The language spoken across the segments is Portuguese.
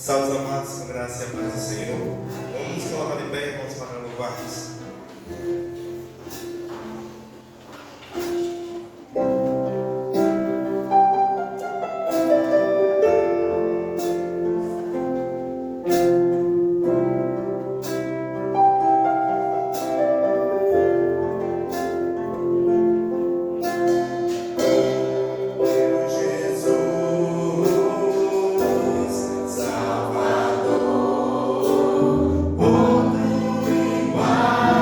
Salve amados, com graça e a paz do Senhor. Vamos nos colocar de pé, vamos para louvarmos. Salvador, outro igual.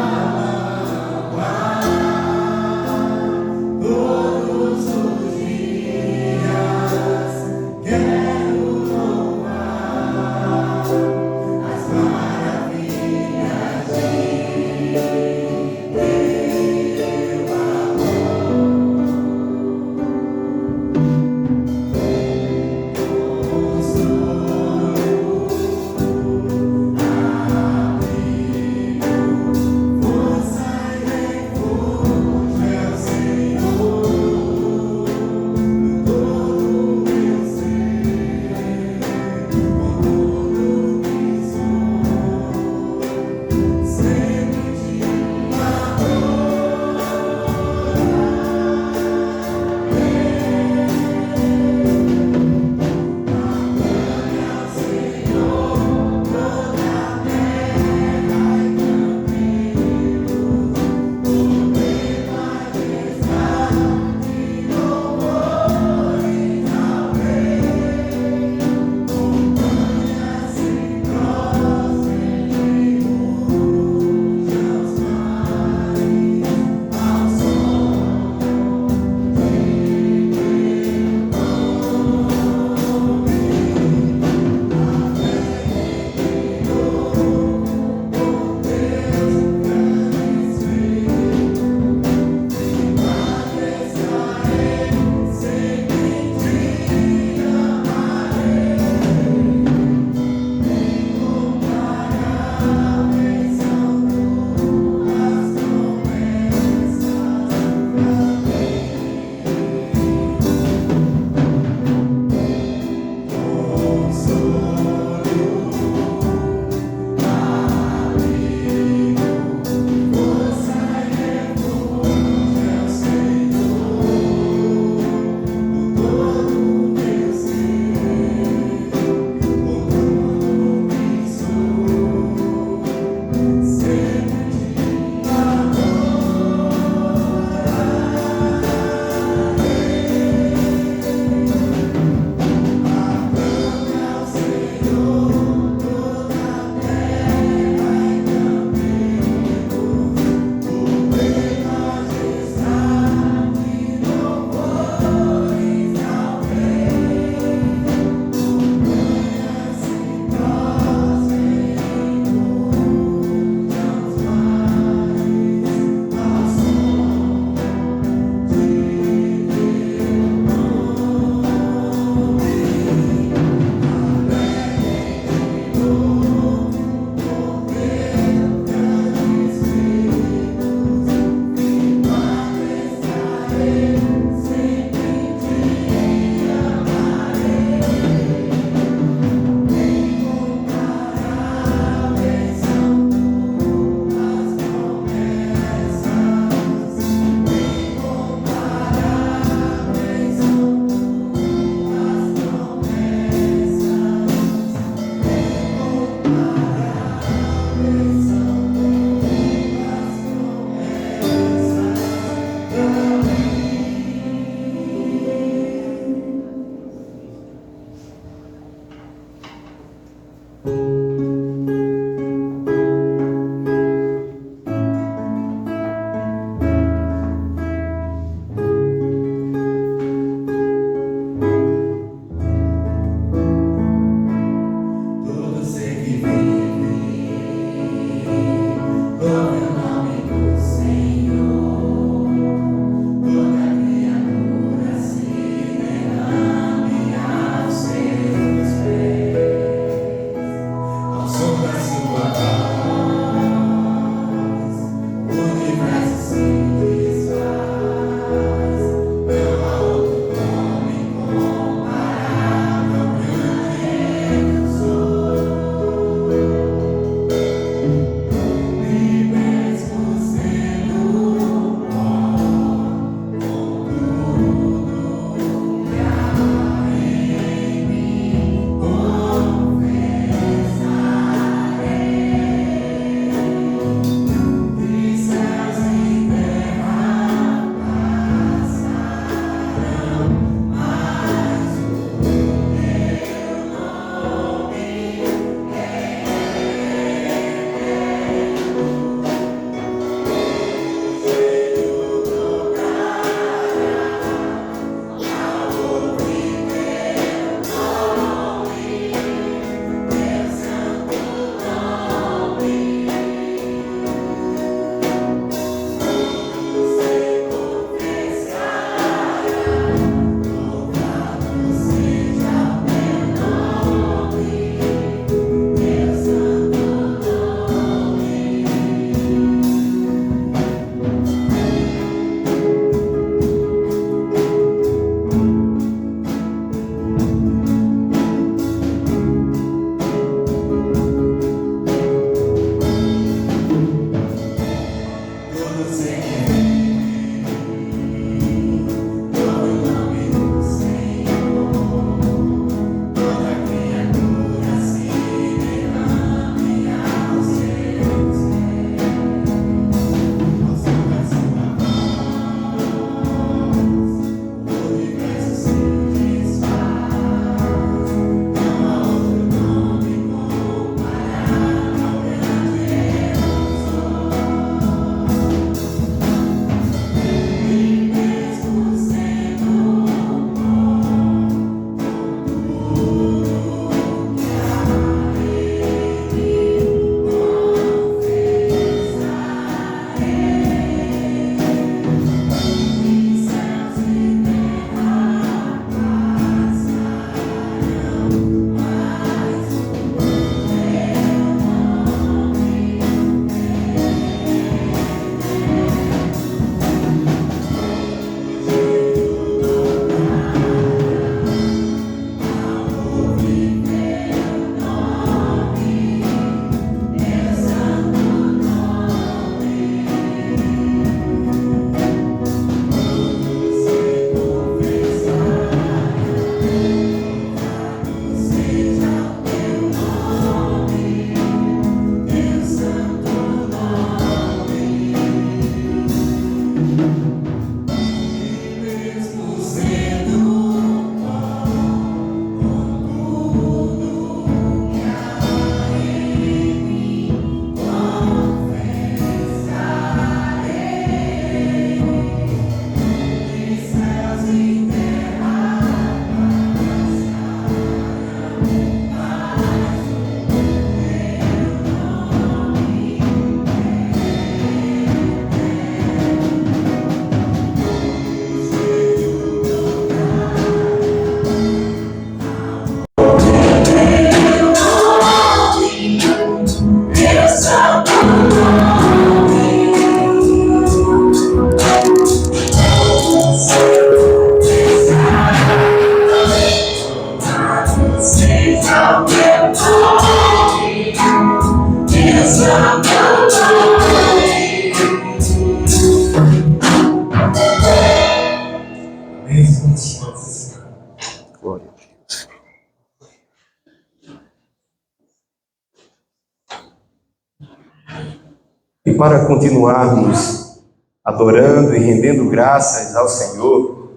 E para continuarmos adorando e rendendo graças ao Senhor,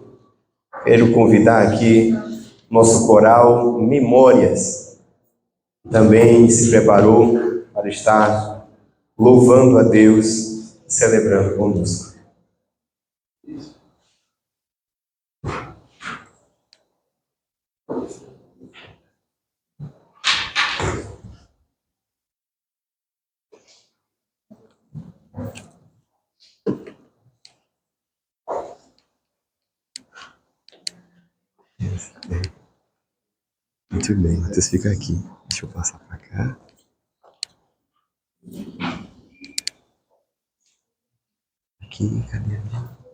quero convidar aqui nosso coral Memórias. Também se preparou para estar louvando a Deus, celebrando conosco. Muito bem, Matheus, fica aqui. Deixa eu passar para cá. Aqui, cadê ali?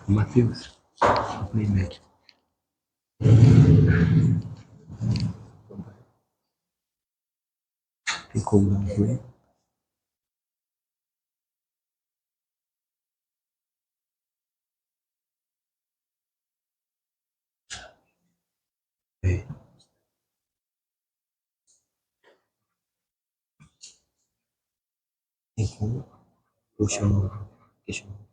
Matheus, playback. Tem como não ver? É. Tem como? Puxa, deixa eu.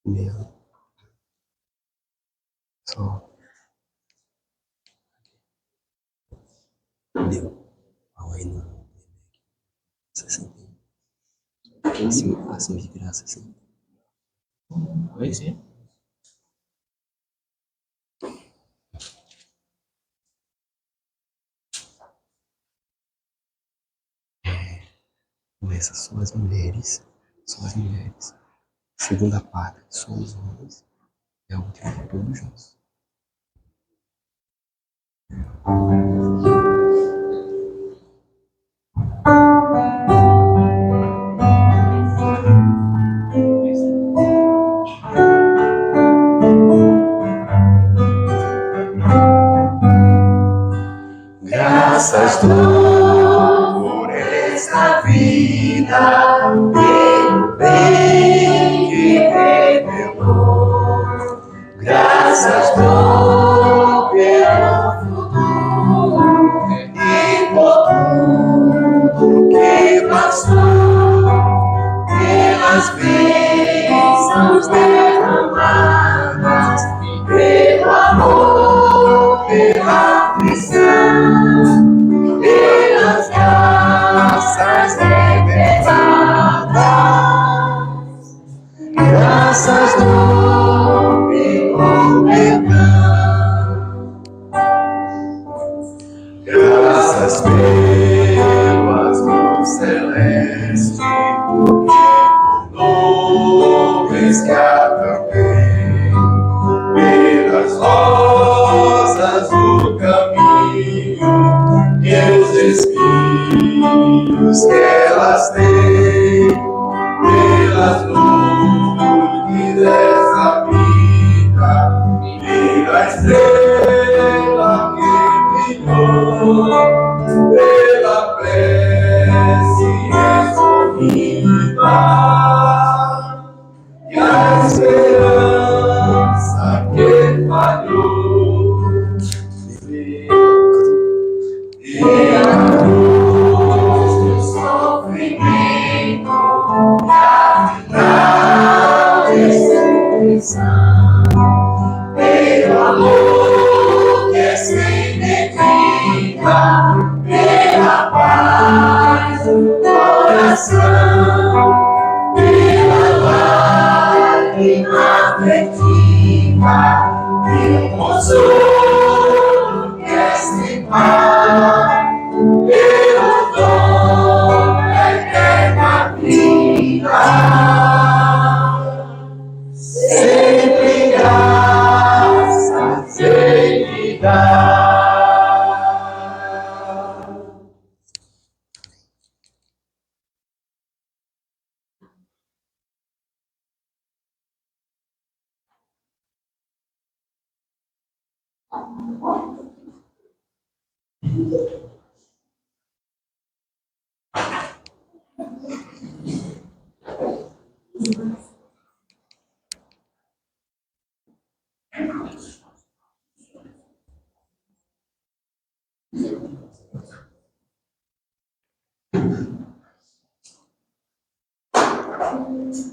Meu. Só. Deu. Olha aí no 60. Acima de graça, assim. Oi, sim. Começa só as mulheres. Só as mulheres. Segunda parte, só os homens. É a última, todos juntos. Graças dou por esta vida, pelo bem que revelou. Graças dou pelo futuro e por tudo que passou, pelas bênçãos derramadas, pelo amor, pela aflição, pelas graças reveladas. Graças dou pelo perdão, graças pelas mãos celestes, e por nuvens que acampei, pelas rosas do caminho, e os espinhos que elas têm, pelas luzes dessa vida, pela estrela que brilhou, pela prece respondida e a esperança que falhou, e a luz do sofrimento e a final ressurreição, pelo amor que sem medida, pela paz do coração, pela lágrima afetiva, pelo consolo que é sem par, pelo dom da eterna vida. Sempre graças Ele dá.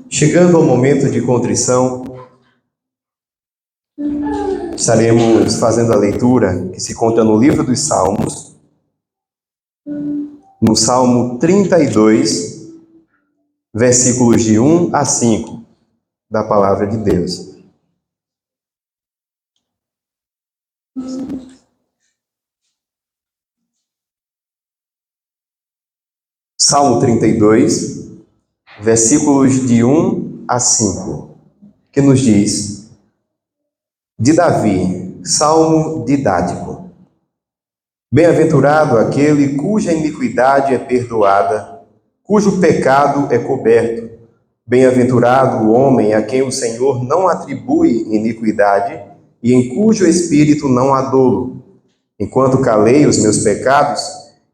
Chegando ao momento de contrição, estaremos fazendo a leitura que se conta no livro dos Salmos, no Salmo 32, versículos de 1 a 5, da Palavra de Deus. Salmo 32, versículos de 1 a 5, que nos diz: de Davi, salmo didático. Bem-aventurado aquele cuja iniquidade é perdoada, cujo pecado é coberto. Bem-aventurado o homem a quem o Senhor não atribui iniquidade e em cujo espírito não há dolo. Enquanto calei os meus pecados,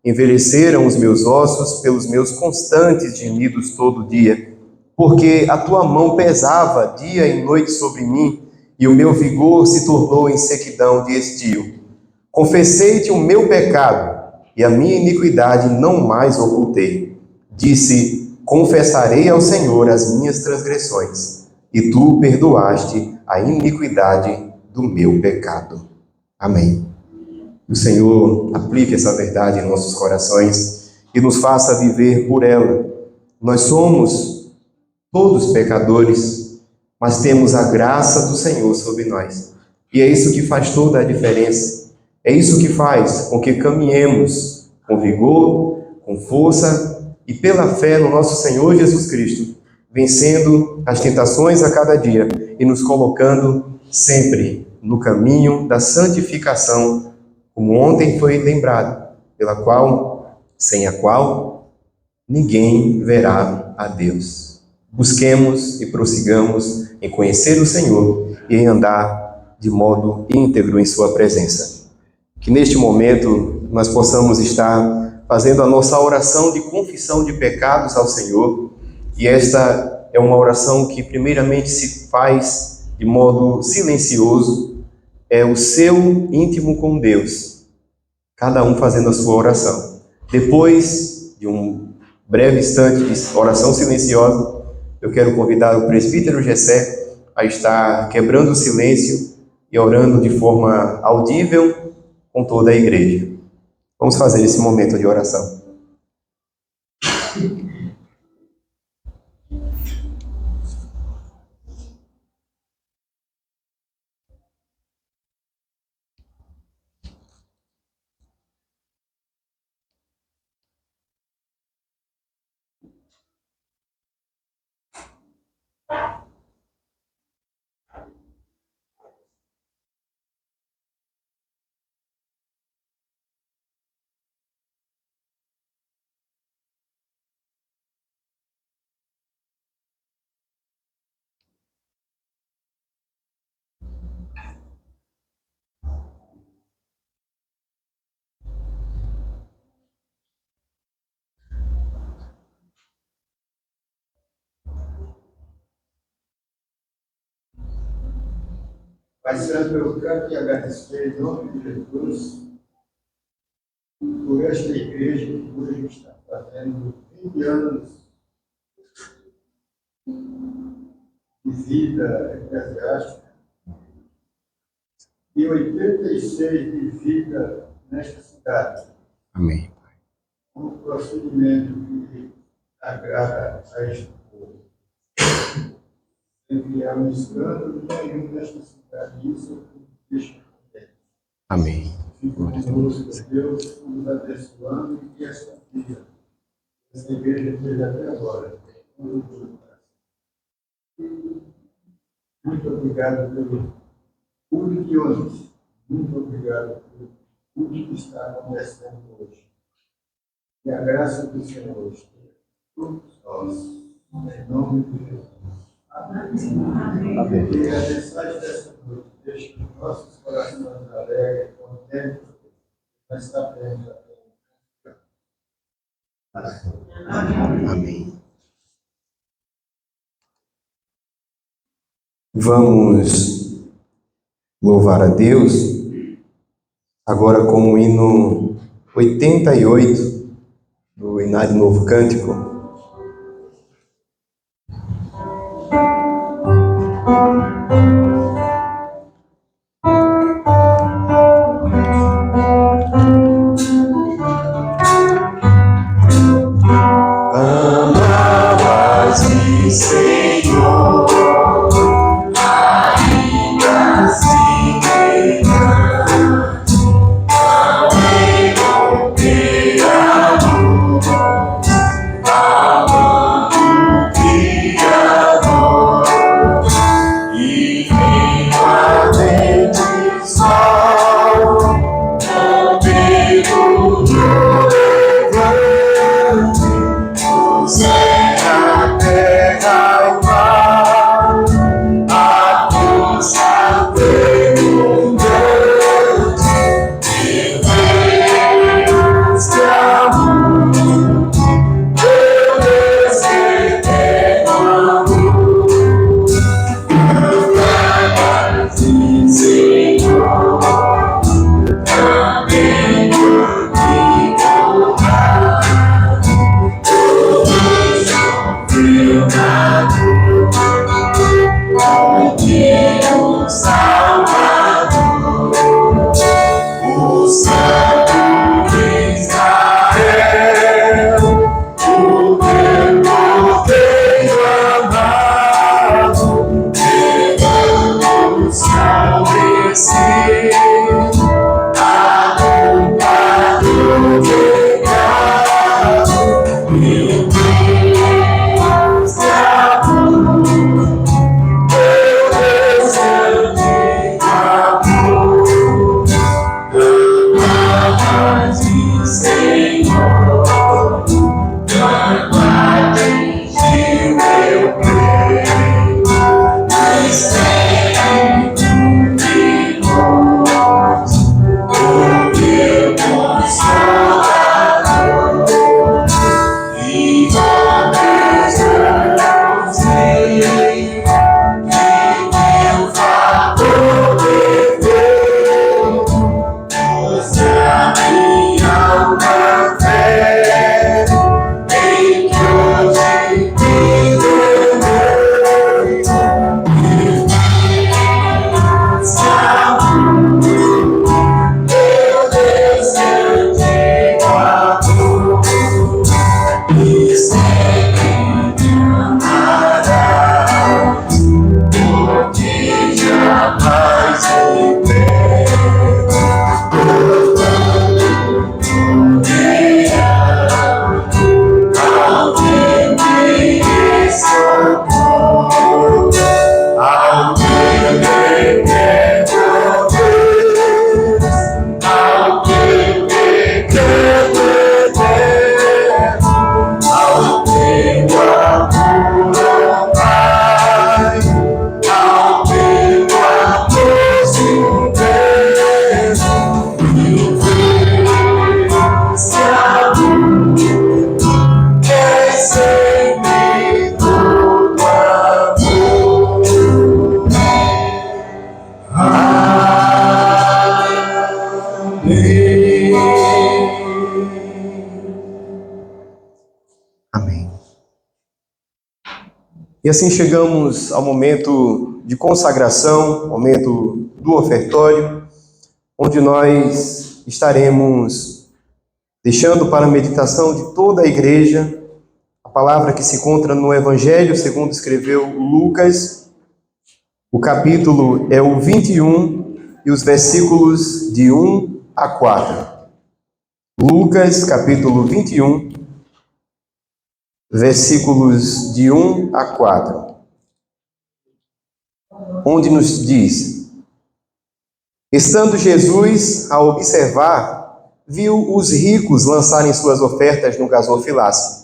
envelheceram os meus ossos pelos meus constantes gemidos todo dia, porque a tua mão pesava dia e noite sobre mim, e o meu vigor se tornou em sequidão de estio. Confessei-te o meu pecado, e a minha iniquidade não mais ocultei. Disse: confessarei ao Senhor as minhas transgressões, e tu perdoaste a iniquidade do meu pecado. Amém. Que o Senhor aplique essa verdade em nossos corações e nos faça viver por ela. Nós somos todos pecadores, mas temos a graça do Senhor sobre nós. E é isso que faz toda a diferença. É isso que faz com que caminhemos com vigor, com força e pela fé no nosso Senhor Jesus Cristo, vencendo as tentações a cada dia e nos colocando sempre no caminho da santificação, como ontem foi lembrado, sem a qual ninguém verá a Deus. Busquemos e prossigamos em conhecer o Senhor e em andar de modo íntegro em sua presença. Que neste momento nós possamos estar fazendo a nossa oração de confissão de pecados ao Senhor, e esta é uma oração que primeiramente se faz de modo silencioso, é o seu íntimo com Deus, cada um fazendo a sua oração. Depois de um breve instante de oração silenciosa, eu quero convidar o presbítero Gessé a estar quebrando o silêncio e orando de forma audível com toda a igreja. Vamos fazer esse momento de oração. Pai Santo, eu quero te agradecer em nome de Jesus por esta igreja que hoje está fazendo 20 anos de vida eclesiástica e 86 de vida nesta cidade. Amém. Um procedimento que agrada a este povo. Sem criar um escândalo nenhum nesta cidade. Isso eu deixo acontecer. Amém. Fico conosco, Deus, nos abençoando e que esta vida, essa igreja esteja até agora. Muito obrigado pelo tudo que hoje. Muito obrigado pelo tudo que está acontecendo hoje. E a graça do Senhor esteja todos nós, em nome de Jesus. Amém. E a mensagem dessa noite deixa que nossos corações alegres, contentes, nós sabemos Amém. Vamos louvar a Deus agora com o hino 88 do Inário Novo Cântico. Ama-me, Senhor, ainda semelhante ao teu amor, amando o Criador, e venho além do sol, amigo do levante, o céu, a terra e o mar, a força abundante de Deus que amor, meu Deus que tem amor, ama-me, Senhor, também por ti honrar, tudo sofreu na dor, o Salvador, o Santo de Israel, o teu Cordeiro amado, levando sobre si a culpa do pecado, meu Deus te amo, meu Deus eu te amo, ama-me, Senhor, guarda-me de meu bem, e sempre de nós, o meu consolador, e obedece meu favor perfeito, você a minha alma fé, em que hoje me deleito, se amor, meu Deus eu te amo, e sempre te amará, porque jamais me pego, ao que me socorro, ao que me quer Deus, ao que me quer eterno, ao teu amor, ó Pai, ao teu amor supremo, meu Deus te amo, é sempre todo amor. Amém. E assim chegamos ao momento de consagração, momento do ofertório, onde nós estaremos deixando para a meditação de toda a igreja a palavra que se encontra no Evangelho segundo escreveu Lucas. O capítulo é o 21 e os versículos de 1 a 4. Lucas, capítulo 21, versículos de 1 a 4, onde nos diz: estando Jesus a observar, viu os ricos lançarem suas ofertas no gasofilaço.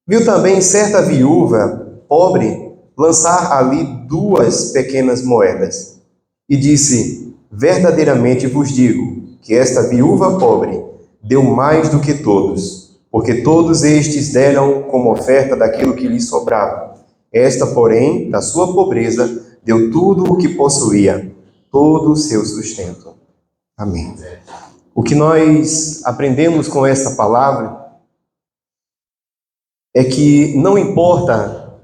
Viu também certa viúva, pobre, lançar ali 2 pequenas moedas. E disse: verdadeiramente vos digo, que esta viúva pobre deu mais do que todos, porque todos estes deram como oferta daquilo que lhes sobrava. Esta, porém, da sua pobreza, deu tudo o que possuía, todo o seu sustento. Amém. O que nós aprendemos com essa palavra é que não importa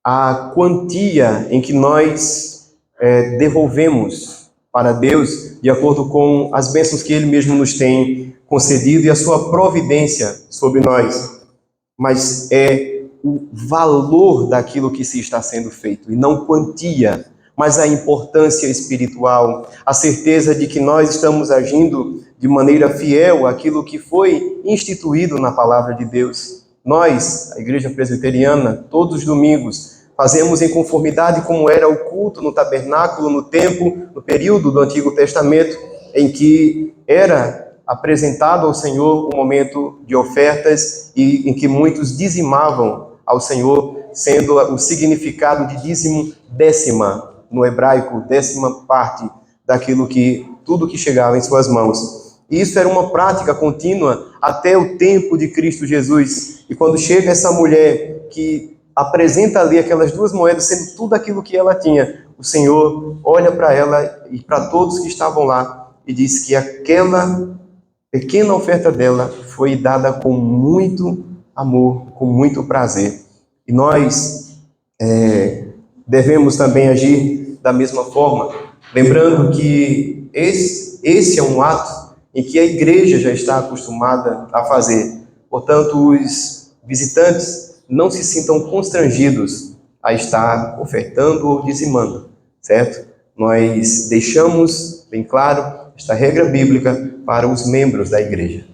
a quantia em que nós devolvemos para Deus, de acordo com as bênçãos que Ele mesmo nos tem concedido e a sua providência sobre nós, mas é o valor daquilo que se está sendo feito, e não quantia, mas a importância espiritual, a certeza de que nós estamos agindo de maneira fiel àquilo que foi instituído na palavra de Deus. Nós, a Igreja Presbiteriana, todos os domingos, fazemos em conformidade como era o culto no tabernáculo, no templo, no período do Antigo Testamento, em que era apresentado ao Senhor um momento de ofertas e em que muitos dizimavam ao Senhor, sendo o significado de dízimo décima, no hebraico, décima parte daquilo que, tudo que chegava em suas mãos. E isso era uma prática contínua até o tempo de Cristo Jesus. E quando chega essa mulher que apresenta ali aquelas 2 moedas, sendo tudo aquilo que ela tinha, o Senhor olha para ela e para todos que estavam lá e diz que aquela pequena oferta dela foi dada com muito amor, com muito prazer. E nós devemos também agir da mesma forma, lembrando que esse é um ato em que a igreja já está acostumada a fazer. Portanto, os visitantes não se sintam constrangidos a estar ofertando ou dizimando, certo? Nós deixamos bem claro esta regra bíblica para os membros da igreja.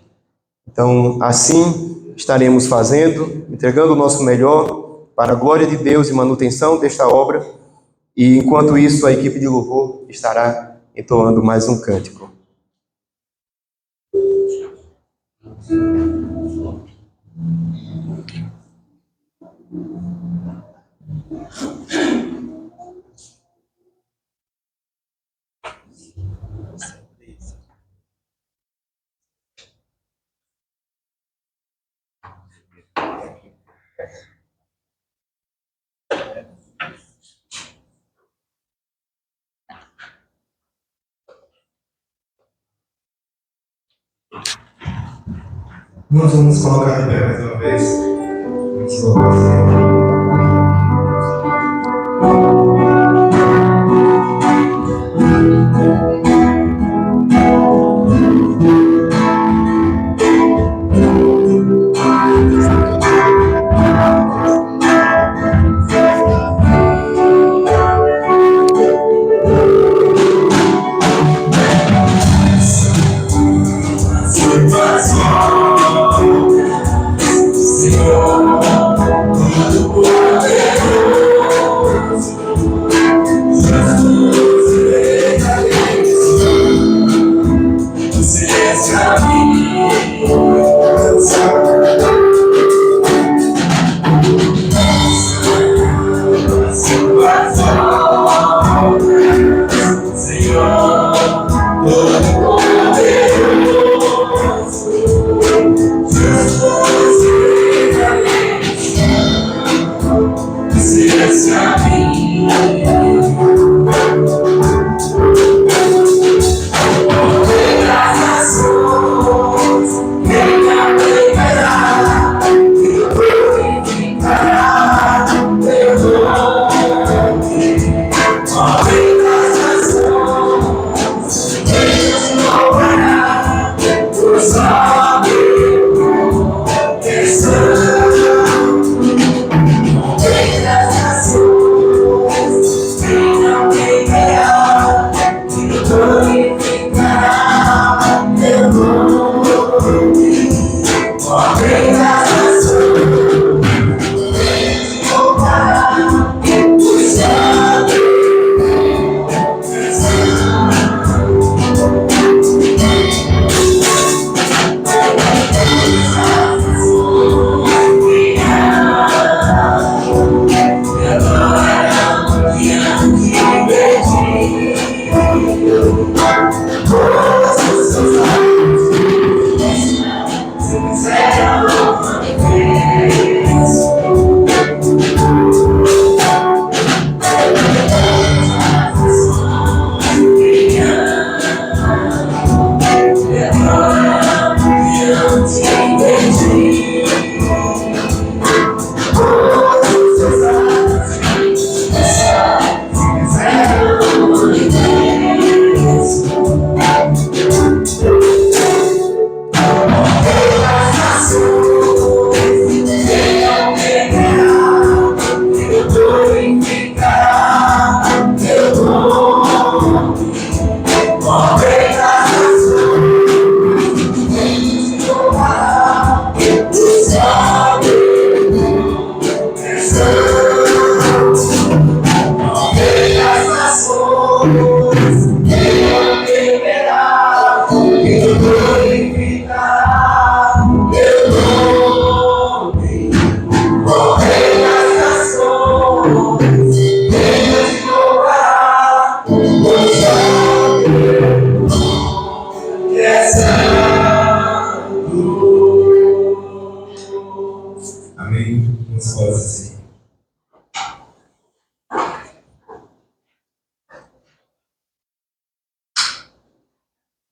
Então, assim estaremos fazendo, entregando o nosso melhor para a glória de Deus e manutenção desta obra. E enquanto isso, a equipe de louvor estará entoando mais um cântico. Nós vamos colocar de pé mais uma vez. Vamos louvar o Senhor. Senhor,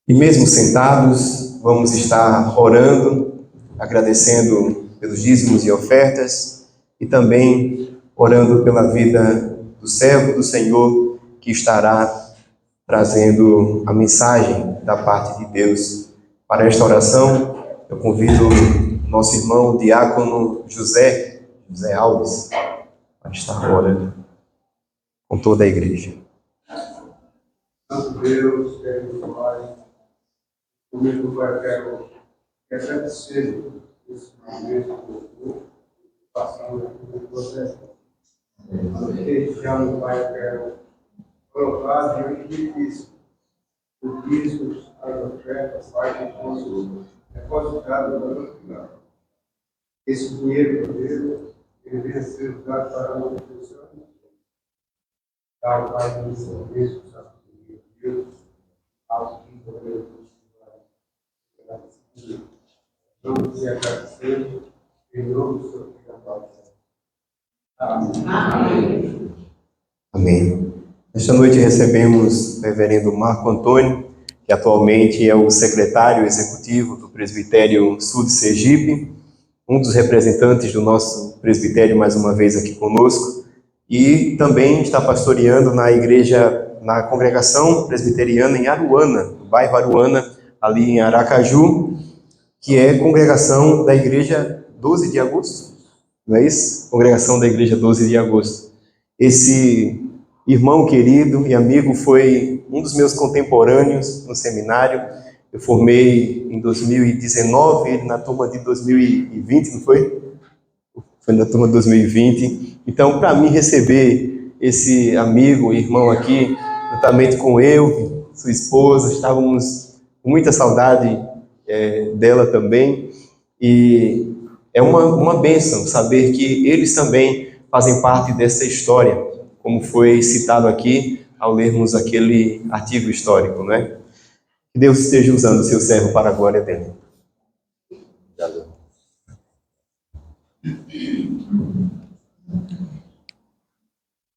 E mesmo sentados, vamos estar orando, agradecendo pelos dízimos e ofertas e também orando pela vida do servo do Senhor que estará trazendo a mensagem da parte de Deus. Para esta oração, eu convido nosso irmão o diácono José Alves para estar orando com toda a igreja. Santo Deus, querido Pai, comigo Pai, quero agradecer esse momento que passamos aqui com você. Desde já, meu Pai, eu quero colocar diante de Cristo os dízimos, as ofertas, Pai, que foram depositados no nosso lugar. Esse dinheiro, meu Deus, ele venha ser usado para a manutenção. Dá o Pai do serviço, Deus, aos que podemos vamos te agradecer em nome do Senhor que Amém. Amém. Esta noite recebemos o reverendo Marco Antônio, que atualmente é o secretário executivo do Presbitério Sul de Sergipe, um dos representantes do nosso presbitério mais uma vez aqui conosco, e também está pastoreando na igreja, na congregação presbiteriana em Aruana, no bairro Aruana, ali em Aracaju, que é congregação da igreja 12 de agosto, não é isso? Congregação da igreja 12 de agosto. Esse irmão querido e amigo foi um dos meus contemporâneos no seminário. Eu formei em 2019, ele na turma de 2020, não foi? Foi na turma de 2020. Então, para mim receber esse amigo, irmão aqui, juntamente com eu, sua esposa, estávamos com muita saudade dela também. E é uma bênção saber que eles também fazem parte dessa história, como foi citado aqui ao lermos aquele artigo histórico, não é? Que Deus esteja usando o seu servo para a glória dele.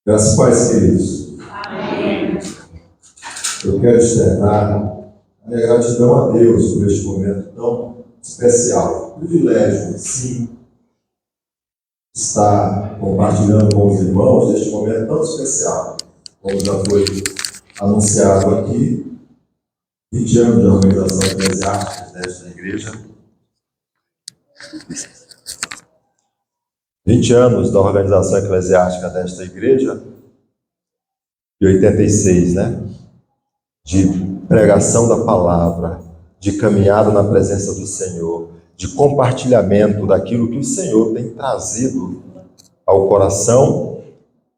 Graças a Deus, queridos. Amém. Eu quero externar a minha gratidão a Deus por este momento tão especial. Privilégio, sim, estar compartilhando com os irmãos este momento tão especial, como já foi anunciado aqui, 20 anos de organização eclesiástica desta igreja. 20 anos da organização eclesiástica desta igreja, de 86, né? De pregação da palavra, de caminhada na presença do Senhor, de compartilhamento daquilo que o Senhor tem trazido ao coração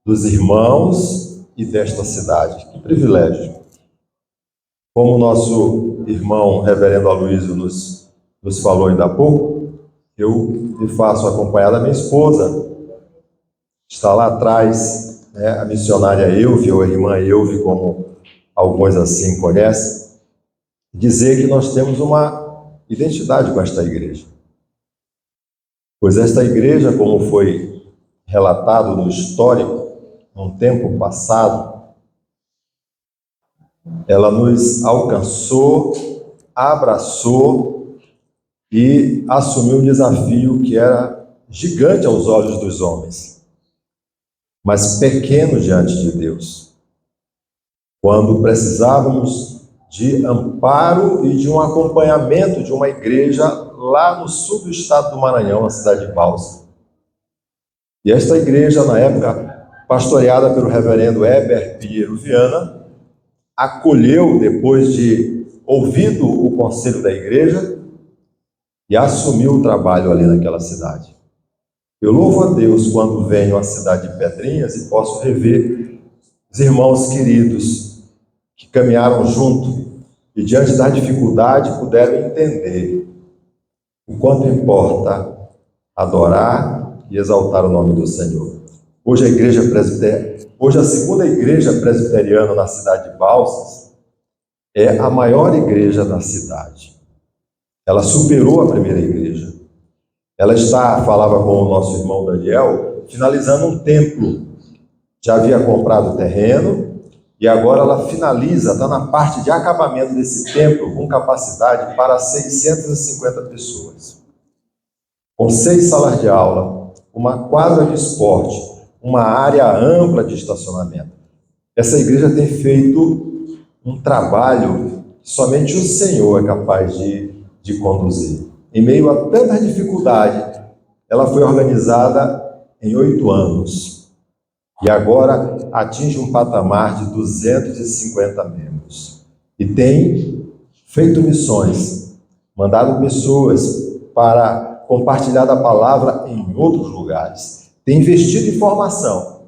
dos irmãos e desta cidade. Que privilégio! Como o nosso irmão reverendo Aloysio nos falou ainda há pouco, eu me faço acompanhar da minha esposa, está lá atrás, né, a missionária Elve, ou a irmã Elve, como alguns assim conhecem, dizer que nós temos uma identidade com esta igreja. Pois esta igreja, como foi relatado no histórico, num tempo passado, ela nos alcançou, abraçou e assumiu um desafio que era gigante aos olhos dos homens, mas pequeno diante de Deus. Quando precisávamos de amparo e de um acompanhamento de uma igreja lá no sul do estado do Maranhão, na cidade de Balsa. E esta igreja, na época, pastoreada pelo reverendo Heber Pinheiro Viana, acolheu, depois de ouvido o conselho da igreja, e assumiu o trabalho ali naquela cidade. Eu louvo a Deus quando venho à cidade de Pedrinhas e posso rever os irmãos queridos que caminharam junto e diante da dificuldade puderam entender o quanto importa adorar e exaltar o nome do Senhor. Hoje a segunda igreja presbiteriana na cidade de Balsas é a maior igreja da cidade. Ela superou a primeira igreja. Ela falava com o nosso irmão Daniel, finalizando um templo. Já havia comprado terreno e agora ela finaliza, está na parte de acabamento desse templo, com capacidade para 650 pessoas. Com 6 salas de aula, uma quadra de esporte, uma área ampla de estacionamento. Essa igreja tem feito um trabalho que somente o Senhor é capaz de conduzir. Em meio a tanta dificuldade, ela foi organizada em 8 anos. E agora atinge um patamar de 250 membros. E tem feito missões, mandado pessoas para compartilhar a palavra em outros lugares. Tem investido em formação.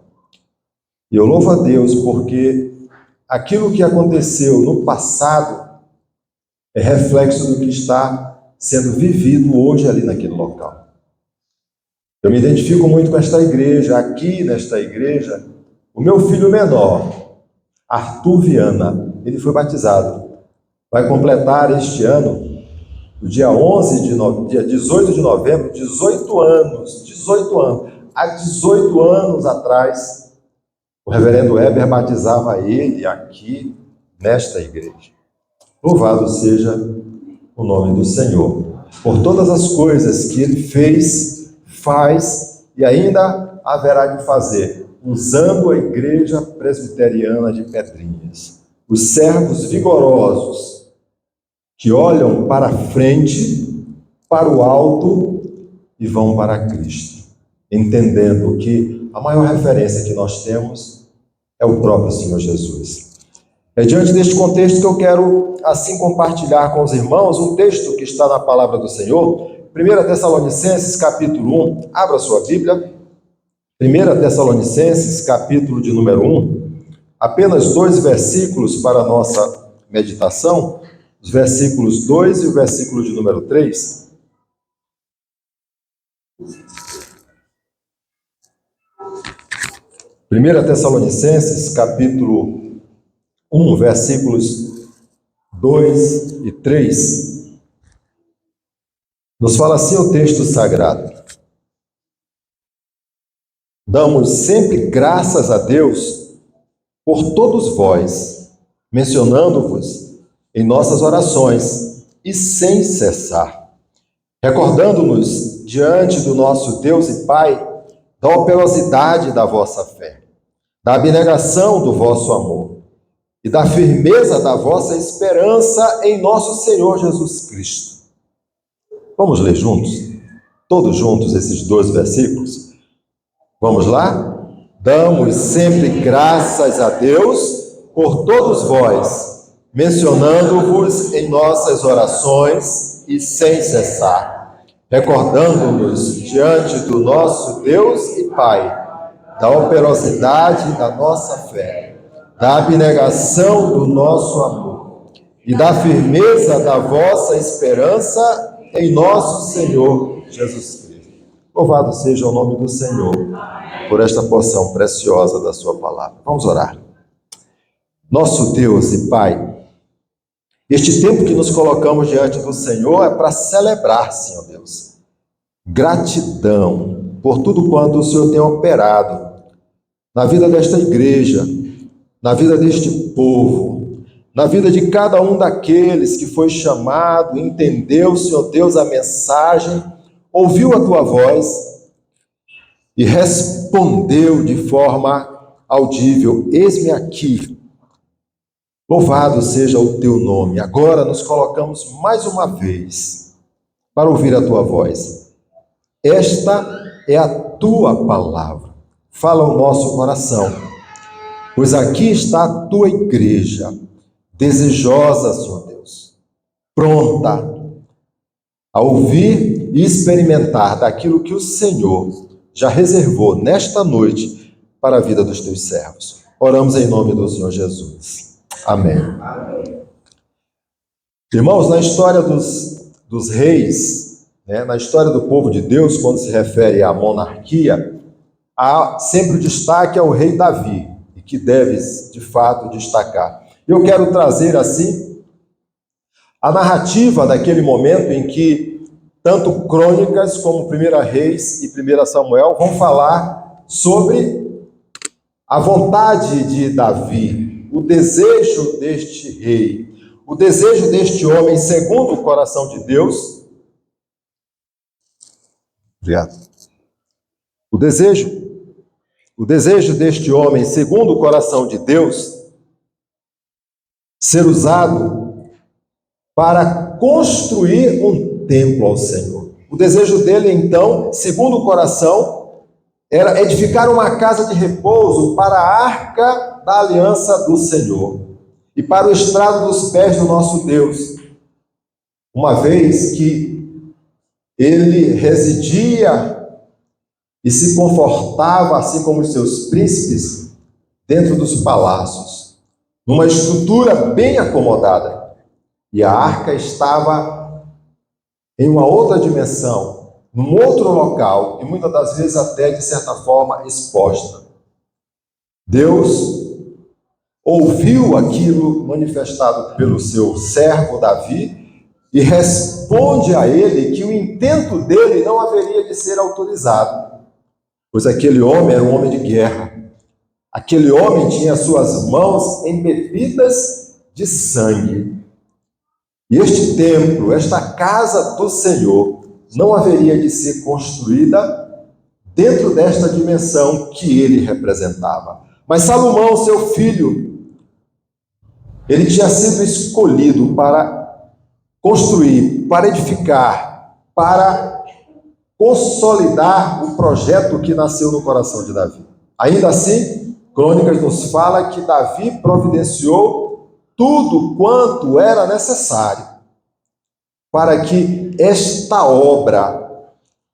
E eu louvo a Deus porque aquilo que aconteceu no passado é reflexo do que está sendo vivido hoje ali naquele local. Eu me identifico muito com esta igreja. Aqui nesta igreja, o meu filho menor, Arthur Viana, ele foi batizado. Vai completar este ano, no dia 18 de novembro, 18 anos. 18 anos. Há 18 anos atrás, o reverendo Heber batizava ele aqui nesta igreja. Louvado seja o nome do Senhor por todas as coisas que ele fez, faz e ainda haverá de fazer, usando a Igreja Presbiteriana de Pedrinhas. Os servos vigorosos que olham para a frente, para o alto e vão para Cristo, entendendo que a maior referência que nós temos é o próprio Senhor Jesus. É diante deste contexto que eu quero, assim, compartilhar com os irmãos um texto que está na palavra do Senhor, 1 Tessalonicenses, capítulo 1, abra sua Bíblia, 1 Tessalonicenses, capítulo de número 1, apenas 2 versículos para a nossa meditação, os versículos 2 e o versículo de número 3. Primeira Tessalonicenses, capítulo 1, versículos 2 e 3, nos fala assim o texto sagrado: damos sempre graças a Deus por todos vós, mencionando-vos em nossas orações e sem cessar, recordando-nos diante do nosso Deus e Pai da operosidade da vossa fé, da abnegação do vosso amor e da firmeza da vossa esperança em nosso Senhor Jesus Cristo. Vamos ler juntos? Todos juntos esses 2 versículos? Vamos lá? Damos sempre graças a Deus por todos vós, mencionando-vos em nossas orações e sem cessar, recordando-nos diante do nosso Deus e Pai da operosidade da nossa fé, da abnegação do nosso amor e da firmeza da vossa esperança em nosso Senhor Jesus Cristo. Louvado seja o nome do Senhor por esta porção preciosa da sua palavra. Vamos orar. Nosso Deus e Pai, este tempo que nos colocamos diante do Senhor é para celebrar, Senhor Deus, gratidão por tudo quanto o Senhor tem operado na vida desta igreja, na vida deste povo, na vida de cada um daqueles que foi chamado, entendeu, Senhor Deus, a mensagem, ouviu a Tua voz e respondeu de forma audível: eis-me aqui. Louvado seja o Teu nome. Agora nos colocamos mais uma vez para ouvir a Tua voz. Esta é a Tua palavra. Fala o nosso coração, pois aqui está a Tua igreja, desejosa, Senhor Deus, pronta a ouvir e experimentar daquilo que o Senhor já reservou nesta noite para a vida dos Teus servos. Oramos em nome do Senhor Jesus. Amém. Irmãos, na história dos reis, na história do povo de Deus, quando se refere à monarquia, há sempre o destaque ao rei Davi, e que deve, de fato, destacar. Eu quero trazer, assim, a narrativa daquele momento em que tanto Crônicas como 1 Reis e 1 Samuel vão falar sobre a vontade de Davi, o desejo deste rei, o desejo deste homem segundo o coração de Deus. Obrigado. O desejo deste homem segundo o coração de Deus ser usado para construir um templo ao Senhor. O desejo dele, então, segundo o coração, era edificar uma casa de repouso para a arca da aliança do Senhor e para o estrado dos pés do nosso Deus, uma vez que ele residia e se confortava, assim como os seus príncipes, dentro dos palácios, numa estrutura bem acomodada. E a arca estava em uma outra dimensão, num outro local, e muitas das vezes até, de certa forma, exposta. Deus ouviu aquilo manifestado pelo seu servo Davi e responde a ele que o intento dele não haveria de ser autorizado, pois aquele homem era um homem de guerra. Aquele homem tinha suas mãos embebidas de sangue. E este templo, esta casa do Senhor, não haveria de ser construída dentro desta dimensão que ele representava. Mas Salomão, seu filho, ele tinha sido escolhido para construir, para edificar, para consolidar o projeto que nasceu no coração de Davi. Ainda assim, Crônicas nos fala que Davi providenciou tudo quanto era necessário para que esta obra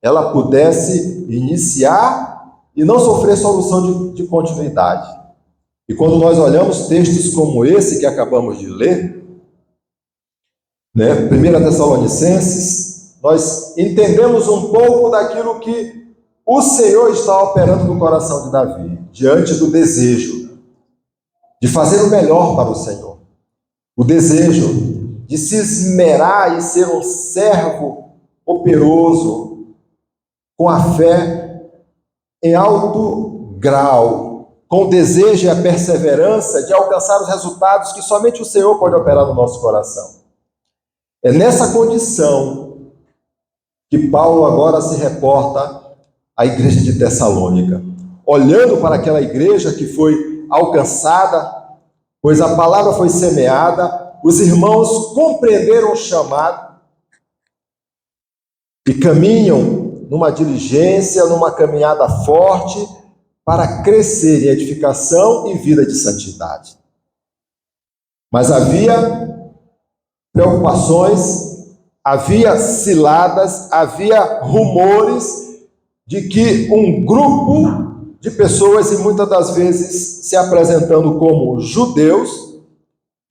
ela pudesse iniciar e não sofrer solução de continuidade. E quando nós olhamos textos como esse que acabamos de ler, 1 Tessalonicenses, nós entendemos um pouco daquilo que o Senhor está operando no coração de Davi, diante do desejo de fazer o melhor para o Senhor, o desejo de se esmerar e ser um servo operoso, com a fé em alto grau, com o desejo e a perseverança de alcançar os resultados que somente o Senhor pode operar no nosso coração. É nessa condição que Paulo agora se reporta à igreja de Tessalônica, olhando para aquela igreja que foi alcançada, pois a palavra foi semeada, os irmãos compreenderam o chamado e caminham numa diligência, numa caminhada forte para crescer em edificação e vida de santidade. Mas havia preocupações, havia ciladas, havia rumores de que um grupo de pessoas, e muitas das vezes se apresentando como judeus,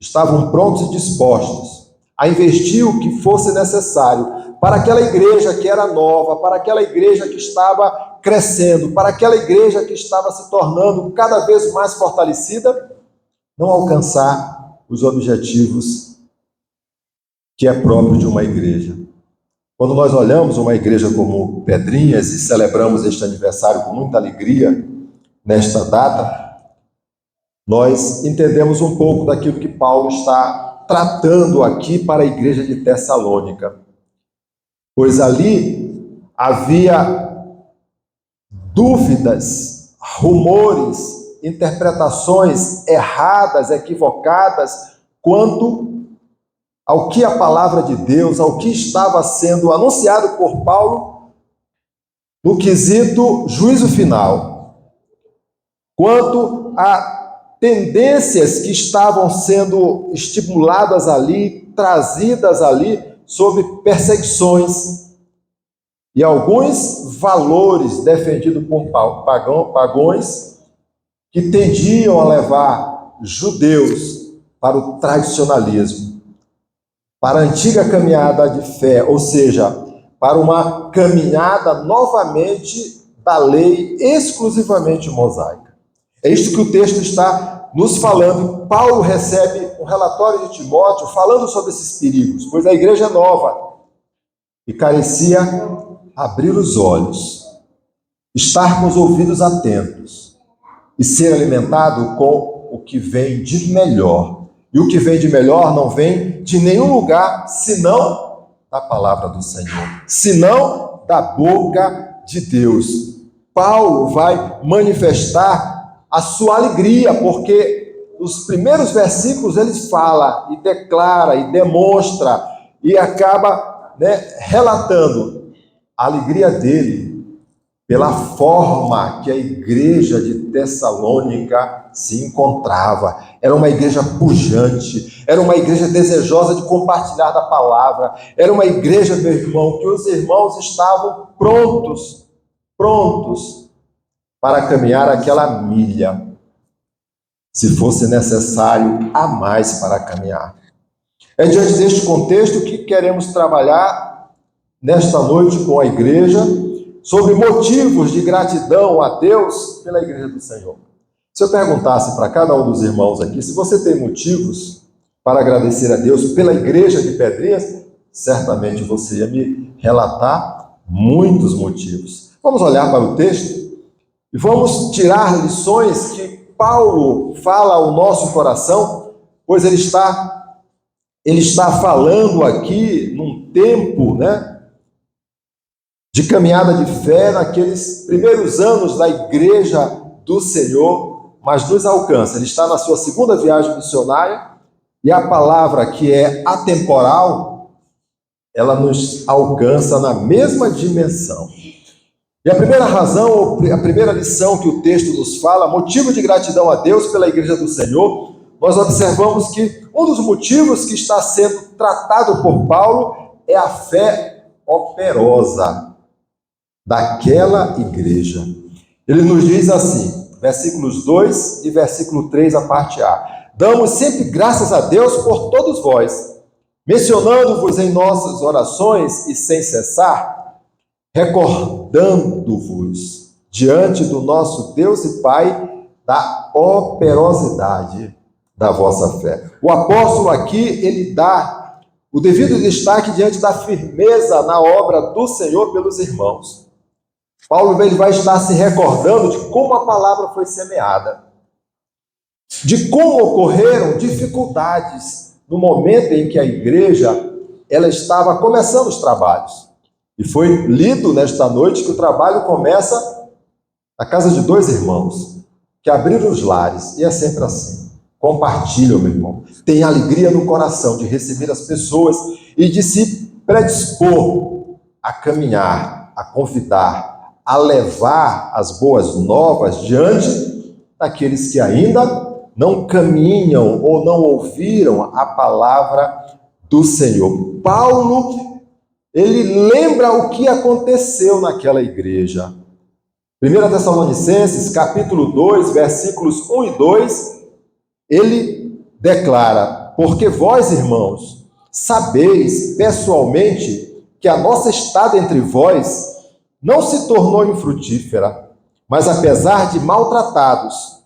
estavam prontos e dispostos a investir o que fosse necessário para aquela igreja que era nova, para aquela igreja que estava crescendo, para aquela igreja que estava se tornando cada vez mais fortalecida, não alcançar os objetivos que é próprio de uma igreja. Quando nós olhamos uma igreja como Pedrinhas e celebramos este aniversário com muita alegria nesta data, nós entendemos um pouco daquilo que Paulo está tratando aqui para a igreja de Tessalônica. Pois ali havia dúvidas, rumores, interpretações erradas, equivocadas, quanto ao que a palavra de Deus, ao que estava sendo anunciado por Paulo no quesito juízo final, quanto a tendências que estavam sendo estimuladas ali, trazidas ali, sobre perseguições e alguns valores defendidos por pagãos que tendiam a levar judeus para o tradicionalismo, para a antiga caminhada de fé, ou seja, para uma caminhada novamente da lei exclusivamente mosaica. É isto que o texto está nos falando. Paulo recebe um relatório de Timóteo falando sobre esses perigos, pois a igreja é nova e carecia abrir os olhos, estar com os ouvidos atentos e ser alimentado com o que vem de melhor. E o que vem de melhor não vem de nenhum lugar, senão da palavra do Senhor, senão da boca de Deus. Paulo vai manifestar a sua alegria, porque os primeiros versículos ele fala e declara e demonstra e acaba, relatando a alegria dele pela forma que a igreja de Tessalônica se encontrava. Era uma igreja pujante, era uma igreja desejosa de compartilhar da palavra, era uma igreja, meu irmão, que os irmãos estavam prontos para caminhar aquela milha, se fosse necessário a mais para caminhar. É diante deste contexto que queremos trabalhar nesta noite com a igreja sobre motivos de gratidão a Deus pela igreja do Senhor. Se eu perguntasse para cada um dos irmãos aqui, se você tem motivos para agradecer a Deus pela igreja de Pedrinhas, certamente você ia me relatar muitos motivos. Vamos olhar para o texto e vamos tirar lições que Paulo fala ao nosso coração, pois ele está falando aqui num tempo, de caminhada de fé, naqueles primeiros anos da igreja do Senhor, mas nos alcança. Ele está na sua segunda viagem missionária e a palavra que é atemporal, ela nos alcança na mesma dimensão. E a primeira razão, a primeira lição que o texto nos fala, motivo de gratidão a Deus pela igreja do Senhor, nós observamos que um dos motivos que está sendo tratado por Paulo é a fé operosa daquela igreja. Ele nos diz assim, versículos 2 e versículo 3, a parte A. Damos sempre graças a Deus por todos vós, mencionando-vos em nossas orações e sem cessar, recordando-vos diante do nosso Deus e Pai da operosidade da vossa fé. O apóstolo aqui, ele dá o devido destaque diante da firmeza na obra do Senhor pelos irmãos. Paulo ele vai estar se recordando de como a palavra foi semeada, de como ocorreram dificuldades no momento em que a igreja ela estava começando os trabalhos. E foi lido nesta noite que o trabalho começa na casa de dois irmãos que abriram os lares, e é sempre assim. Compartilham, meu irmão. Tem alegria no coração de receber as pessoas e de se predispor a caminhar, a convidar, a levar as boas novas diante daqueles que ainda não caminham ou não ouviram a palavra do Senhor. Paulo, ele lembra o que aconteceu naquela igreja. 1 Tessalonicenses, capítulo 2, versículos 1 e 2, ele declara: porque vós, irmãos, sabeis pessoalmente que a nossa estada entre vós não se tornou infrutífera, mas apesar de maltratados.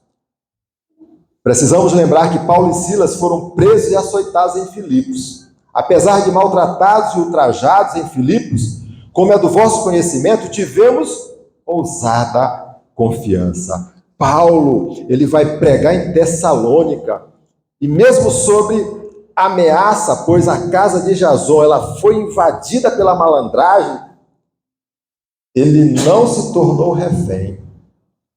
Precisamos lembrar que Paulo e Silas foram presos e açoitados em Filipos. Apesar de maltratados e ultrajados em Filipos, como é do vosso conhecimento, tivemos ousada confiança. Paulo, ele vai pregar em Tessalônica, e mesmo sobre ameaça, pois a casa de Jason ela foi invadida pela malandragem, ele não se tornou refém.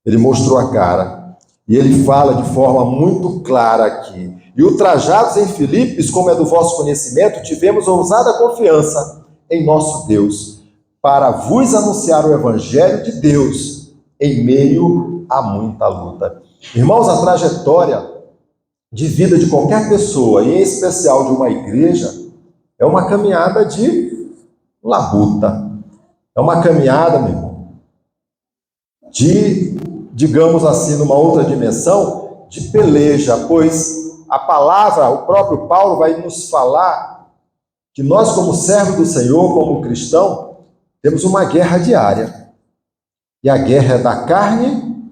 Ele mostrou a cara. E ele fala de forma muito clara aqui. E ultrajados em Filipos, como é do vosso conhecimento, tivemos ousada confiança em nosso Deus, para vos anunciar o evangelho de Deus, em meio a muita luta. Irmãos, a trajetória de vida de qualquer pessoa, e em especial de uma igreja, é uma caminhada de labuta. É uma caminhada, meu irmão, de, digamos assim, numa outra dimensão, de peleja, pois a palavra, o próprio Paulo vai nos falar que nós, como servo do Senhor, como cristão, temos uma guerra diária. E a guerra é da carne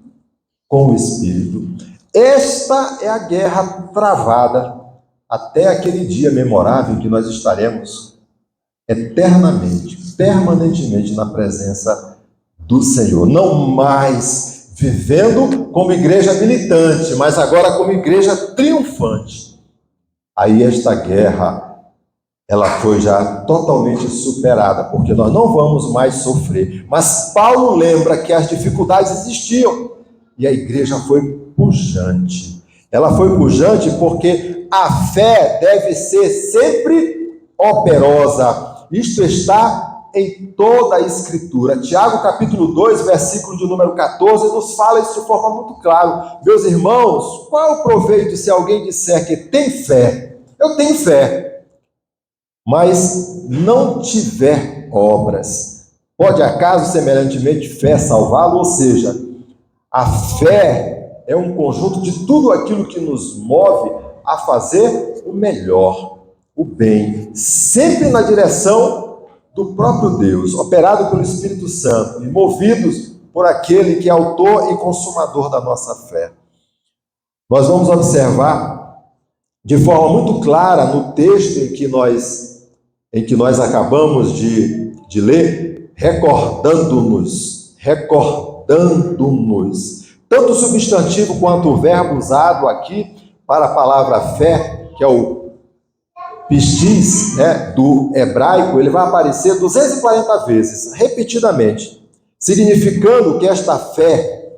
com o espírito. Esta é a guerra travada até aquele dia memorável em que nós estaremos eternamente, permanentemente na presença do Senhor. Não mais vivendo como igreja militante, mas agora como igreja triunfante. Aí esta guerra, ela foi já totalmente superada, porque nós não vamos mais sofrer. Mas Paulo lembra que as dificuldades existiam, e a igreja foi pujante. Ela foi pujante porque a fé deve ser sempre operosa. Isto está em toda a Escritura. Tiago, capítulo 2, versículo de número 14, nos fala isso de forma muito clara. Meus irmãos, qual é o proveito se alguém disser que tem fé? Eu tenho fé, mas não tiver obras. Pode acaso semelhantemente fé salvá-lo? Ou seja, a fé é um conjunto de tudo aquilo que nos move a fazer o melhor, o bem, sempre na direção do próprio Deus, operado pelo Espírito Santo e movidos por aquele que é autor e consumador da nossa fé. Nós vamos observar de forma muito clara no texto em que nós acabamos de ler, recordando-nos, tanto o substantivo quanto o verbo usado aqui para a palavra fé, que é o pistis, do hebraico, ele vai aparecer 240 vezes, repetidamente, significando que esta fé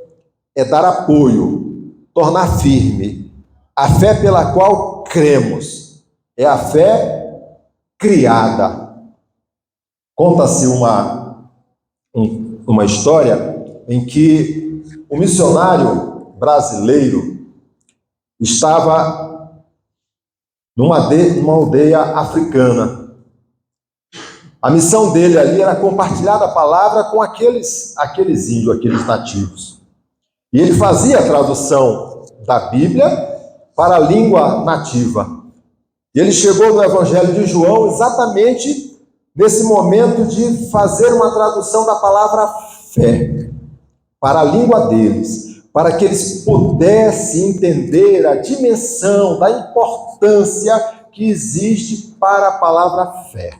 é dar apoio, tornar firme. A fé pela qual cremos é a fé criada. Conta-se uma história em que um missionário brasileiro estava numa aldeia africana. A missão dele ali era compartilhar a palavra com aqueles índios, aqueles nativos. E ele fazia a tradução da Bíblia para a língua nativa. E ele chegou no Evangelho de João exatamente nesse momento de fazer uma tradução da palavra fé para a língua deles, para que eles pudessem entender a dimensão da importância que existe para a palavra fé,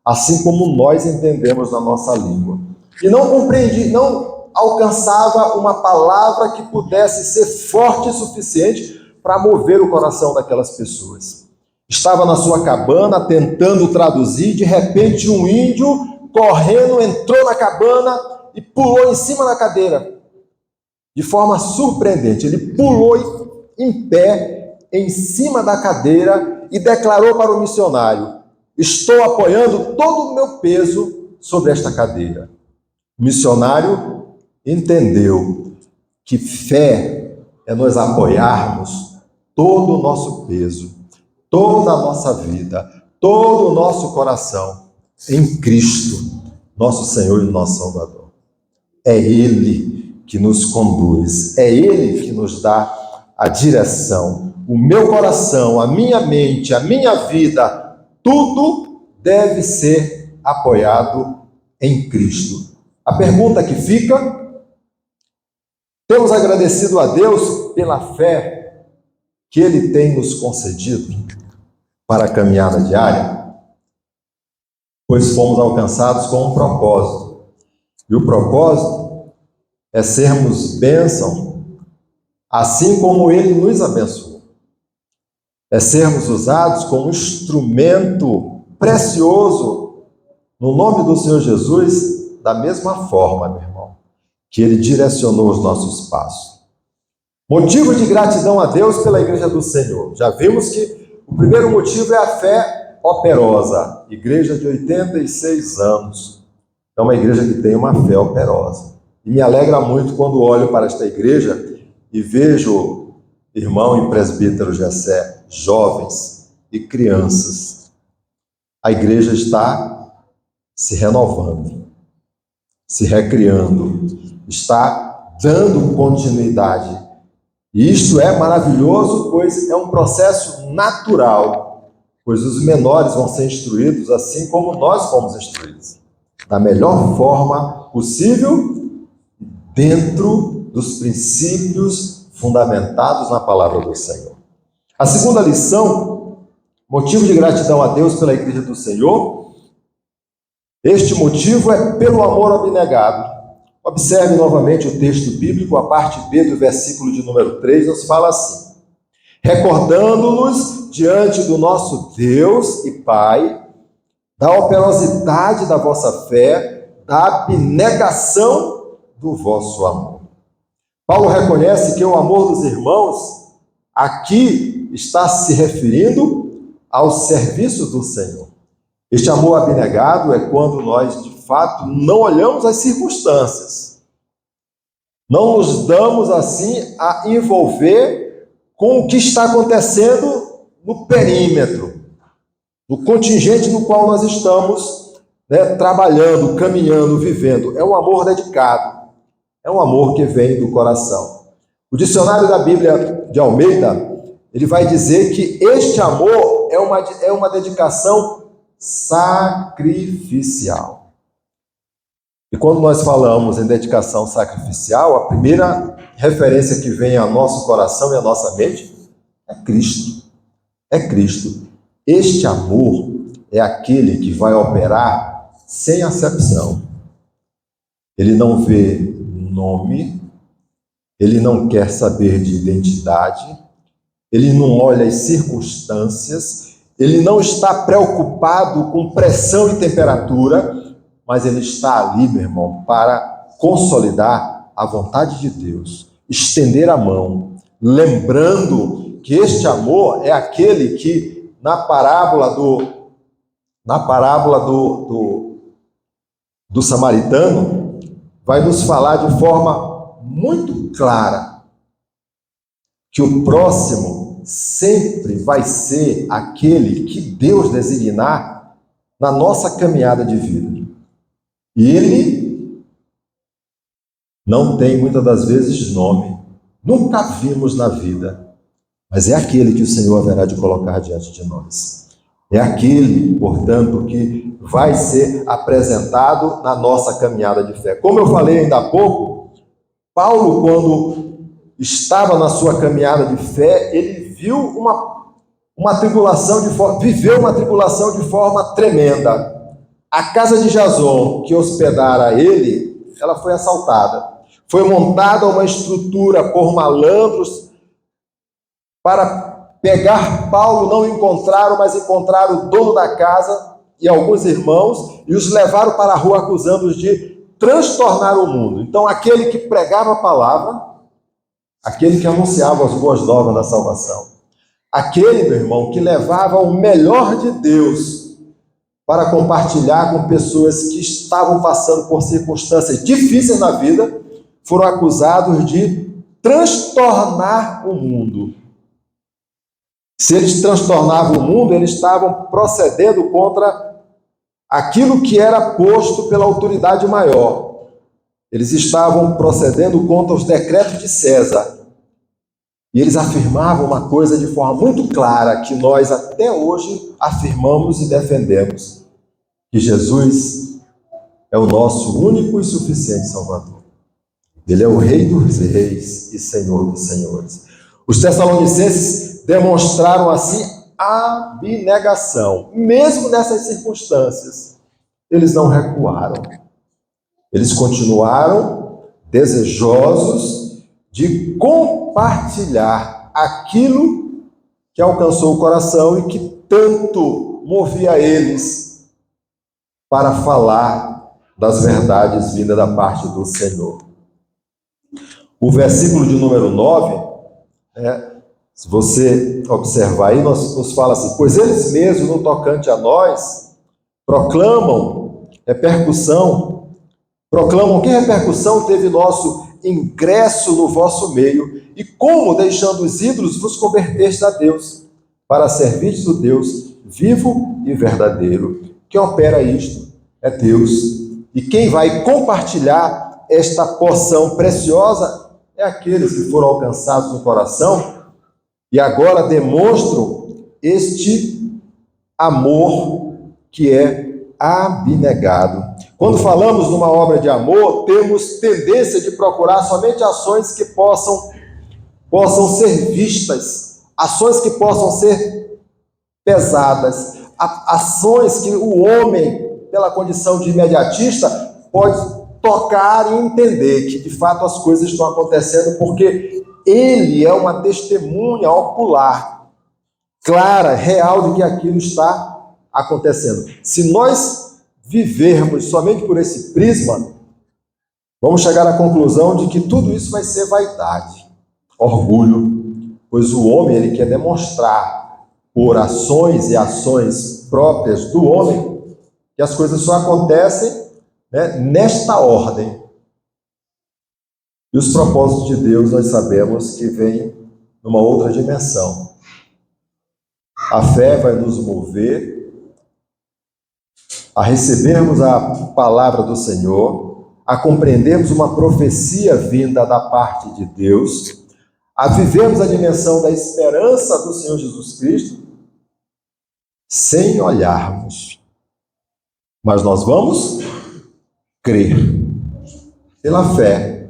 assim como nós entendemos na nossa língua. E não alcançava uma palavra que pudesse ser forte o suficiente para mover o coração daquelas pessoas. Estava na sua cabana tentando traduzir, de repente um índio correndo entrou na cabana e pulou em cima da cadeira. De forma surpreendente, ele pulou em pé em cima da cadeira e declarou para o missionário: estou apoiando todo o meu peso sobre esta cadeira. O missionário entendeu que fé é nós apoiarmos todo o nosso peso, toda a nossa vida, todo o nosso coração em Cristo, nosso Senhor e nosso Salvador. É Ele que nos conduz, é Ele que nos dá a direção. O meu coração, a minha mente, a minha vida, tudo deve ser apoiado em Cristo. A pergunta que fica: temos agradecido a Deus pela fé que Ele tem nos concedido para a caminhada diária? Pois fomos alcançados com um propósito. E o propósito é sermos bênção, assim como Ele nos abençoou. É sermos usados como instrumento precioso no nome do Senhor Jesus, da mesma forma, meu irmão, que Ele direcionou os nossos passos. Motivo de gratidão a Deus pela Igreja do Senhor. Já vimos que o primeiro motivo é a fé operosa. Igreja de 86 anos. É uma igreja que tem uma fé operosa. E me alegra muito quando olho para esta igreja e vejo irmão e presbítero Gessé, jovens e crianças. A igreja está se renovando, se recriando, está dando continuidade. E isto é maravilhoso, pois é um processo natural, pois os menores vão ser instruídos assim como nós fomos instruídos, da melhor forma possível, dentro dos princípios fundamentados na palavra do Senhor. A segunda lição, motivo de gratidão a Deus pela Igreja do Senhor, este motivo é pelo amor abnegado. Observe novamente o texto bíblico, a parte B do versículo de número 3, nos fala assim: recordando-nos diante do nosso Deus e Pai, da operosidade da vossa fé, da abnegação do vosso amor. Paulo reconhece que o amor dos irmãos aqui está se referindo ao serviço do Senhor. Este amor abnegado é quando nós, de fato, não olhamos as circunstâncias. Não nos damos, assim, a envolver com o que está acontecendo no perímetro, no contingente no qual nós estamos, trabalhando, caminhando, vivendo. É um amor dedicado. É um amor que vem do coração. O dicionário da Bíblia de Almeida, ele vai dizer que este amor é uma dedicação sacrificial. E quando nós falamos em dedicação sacrificial, a primeira referência que vem ao nosso coração e à nossa mente é Cristo. É Cristo. Este amor é aquele que vai operar sem acepção. Ele não vê nome, ele não quer saber de identidade, ele não olha as circunstâncias, ele não está preocupado com pressão e temperatura, mas ele está ali, meu irmão, para consolidar a vontade de Deus, estender a mão, lembrando que este amor é aquele que, na parábola do samaritano, vai nos falar de forma muito clara que o próximo sempre vai ser aquele que Deus designar na nossa caminhada de vida. E ele não tem muitas das vezes nome, nunca vimos na vida, mas é aquele que o Senhor haverá de colocar diante de nós. É aquele, portanto, que vai ser apresentado na nossa caminhada de fé. Como eu falei ainda há pouco, Paulo, quando estava na sua caminhada de fé, ele viu uma tribulação viveu uma tribulação de forma tremenda. A casa de Jason, que hospedara ele, ela foi assaltada. Foi montada uma estrutura por malandros para pegar Paulo. Não encontraram, mas encontraram o dono da casa e alguns irmãos e os levaram para a rua acusando-os de transtornar o mundo. Então, aquele que pregava a palavra, aquele que anunciava as boas novas da salvação, aquele, meu irmão, que levava o melhor de Deus para compartilhar com pessoas que estavam passando por circunstâncias difíceis na vida, foram acusados de transtornar o mundo. Se eles transtornavam o mundo, eles estavam procedendo contra aquilo que era posto pela autoridade maior. Eles estavam procedendo contra os decretos de César. E eles afirmavam uma coisa de forma muito clara, que nós até hoje afirmamos e defendemos: que Jesus é o nosso único e suficiente Salvador. Ele é o Rei dos Reis e Senhor dos Senhores. Os Tessalonicenses demonstraram assim abnegação. Mesmo nessas circunstâncias, eles não recuaram. Eles continuaram desejosos de compartilhar aquilo que alcançou o coração e que tanto movia eles para falar das verdades vindas da parte do Senhor. O versículo de número 9, se você observar aí, nos fala assim: pois eles mesmos, no tocante a nós, proclamam que repercussão teve nosso ingresso no vosso meio, e como, deixando os ídolos, vos convertestes a Deus, para servirdes o Deus vivo e verdadeiro. Quem opera isto é Deus. E quem vai compartilhar esta porção preciosa é aqueles que foram alcançados no coração e agora demonstram este amor que é abnegado. Quando falamos numa obra de amor, temos tendência de procurar somente ações que possam ser vistas, ações que possam ser pesadas, ações que o homem, pela condição de imediatista, pode tocar e entender que de fato as coisas estão acontecendo, porque ele é uma testemunha ocular, clara, real de que aquilo está acontecendo. Se nós vivermos somente por esse prisma, vamos chegar à conclusão de que tudo isso vai ser vaidade, orgulho, pois o homem ele quer demonstrar por ações e ações próprias do homem que as coisas só acontecem, né, nesta ordem. E os propósitos de Deus nós sabemos que vêm numa outra dimensão. A fé vai nos mover a recebermos a palavra do Senhor, a compreendermos uma profecia vinda da parte de Deus, a vivermos a dimensão da esperança do Senhor Jesus Cristo, sem olharmos. Mas nós vamos crer pela fé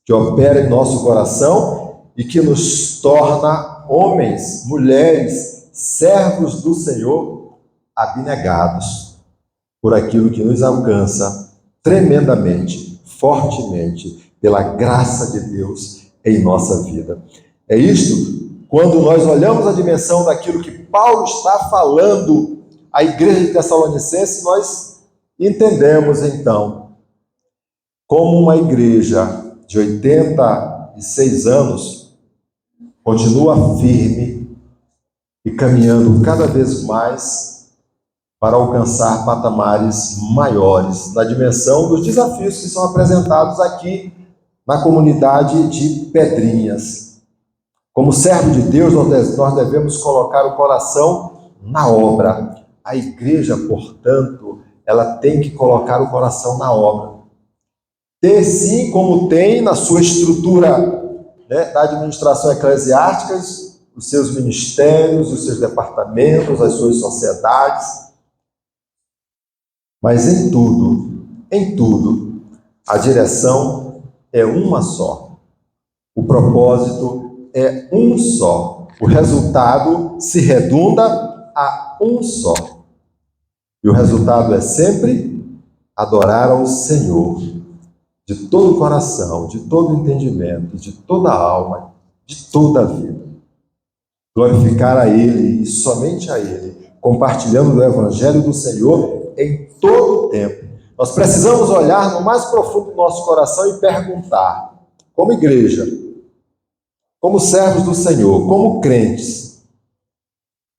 que opera em nosso coração e que nos torna homens, mulheres, servos do Senhor, abnegados por aquilo que nos alcança tremendamente, fortemente, pela graça de Deus em nossa vida. É isto, quando nós olhamos a dimensão daquilo que Paulo está falando à igreja de Tessalonicenses, nós entendemos então como uma igreja de 86 anos continua firme e caminhando cada vez mais para alcançar patamares maiores na dimensão dos desafios que são apresentados aqui na comunidade de Pedrinhas. Como servo de Deus, nós devemos colocar o coração na obra. A igreja, portanto, ela tem que colocar o coração na obra. Ter sim, como tem na sua estrutura, né, da administração eclesiástica, os seus ministérios, os seus departamentos, as suas sociedades. Mas em tudo, a direção é uma só. O propósito é um só. O resultado se redunda a um só. E o resultado é sempre adorar ao Senhor de todo o coração, de todo o entendimento, de toda a alma, de toda a vida. Glorificar a Ele e somente a Ele, compartilhando do Evangelho do Senhor em todo o tempo. Nós precisamos olhar no mais profundo do nosso coração e perguntar, como igreja, como servos do Senhor, como crentes,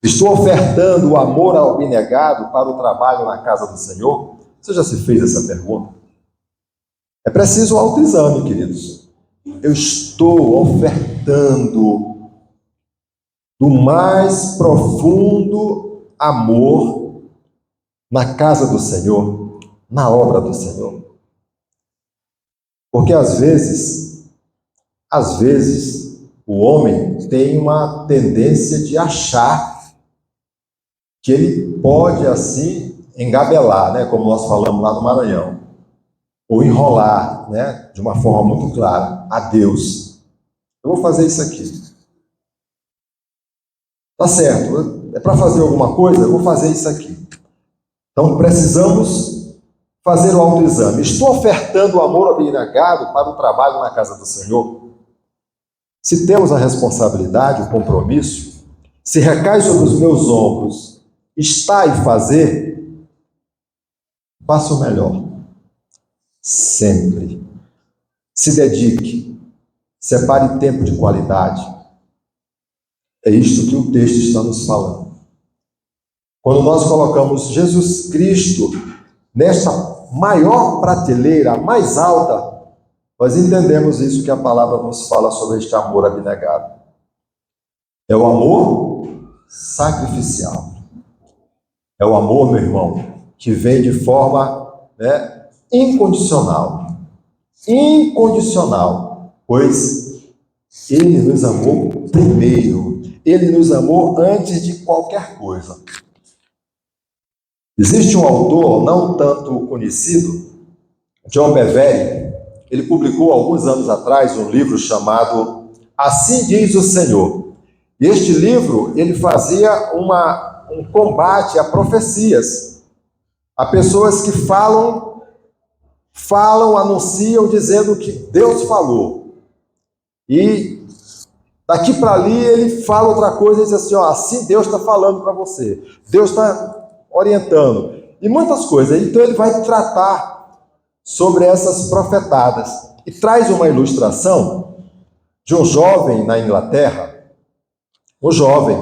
estou ofertando o amor abnegado para o trabalho na casa do Senhor? Você já se fez essa pergunta? É preciso um autoexame, queridos. Eu estou ofertando do mais profundo amor na casa do Senhor, na obra do Senhor. Porque às vezes, o homem tem uma tendência de achar que ele pode, assim, engabelar, né, como nós falamos lá no Maranhão, ou enrolar, né, de uma forma muito clara, a Deus. Eu vou fazer isso aqui. Tá certo, é para fazer alguma coisa? Eu vou fazer isso aqui. Então precisamos fazer o autoexame. Estou ofertando o amor abnegado para o trabalho na casa do Senhor? Se temos a responsabilidade, o compromisso, se recai sobre os meus ombros, está e fazer, faça o melhor. Sempre. Se dedique. Separe tempo de qualidade. É isto que o texto está nos falando. Quando nós colocamos Jesus Cristo nesta maior prateleira, a mais alta, nós entendemos isso que a palavra nos fala sobre este amor abnegado. É o amor sacrificial. É o amor, meu irmão, que vem de forma, né, incondicional. Incondicional. Pois Ele nos amou primeiro. Ele nos amou antes de qualquer coisa. Existe um autor não tanto conhecido, John Bevere. Ele publicou alguns anos atrás um livro chamado Assim Diz o Senhor. E este livro, ele fazia um combate a profecias, a pessoas que falam falam, anunciam, dizendo que Deus falou. E daqui para ali ele fala outra coisa e diz assim, ó, assim Deus está falando para você. Deus está orientando. E muitas coisas. Então ele vai tratar sobre essas profetadas. E traz uma ilustração de um jovem na Inglaterra. O jovem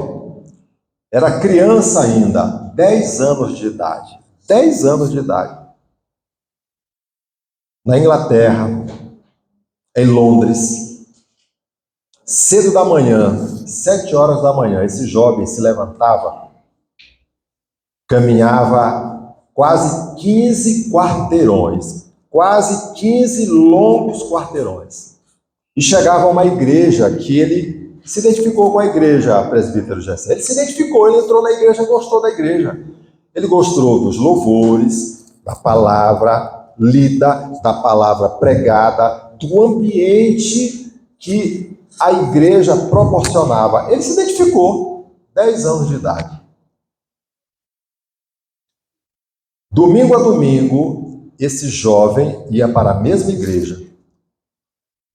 era criança ainda, 10 anos de idade. 10 anos de idade. Na Inglaterra, em Londres, cedo da manhã, 7 horas da manhã, esse jovem se levantava, caminhava quase 15 quarteirões, quase 15 longos quarteirões, e chegava a uma igreja que ele se identificou com a igreja, presbítero Gessé. Ele se identificou, ele entrou na igreja, gostou da igreja. Ele gostou dos louvores, da palavra lida, da palavra pregada, do ambiente que a igreja proporcionava. Ele se identificou, 10 anos de idade. Domingo a domingo, esse jovem ia para a mesma igreja.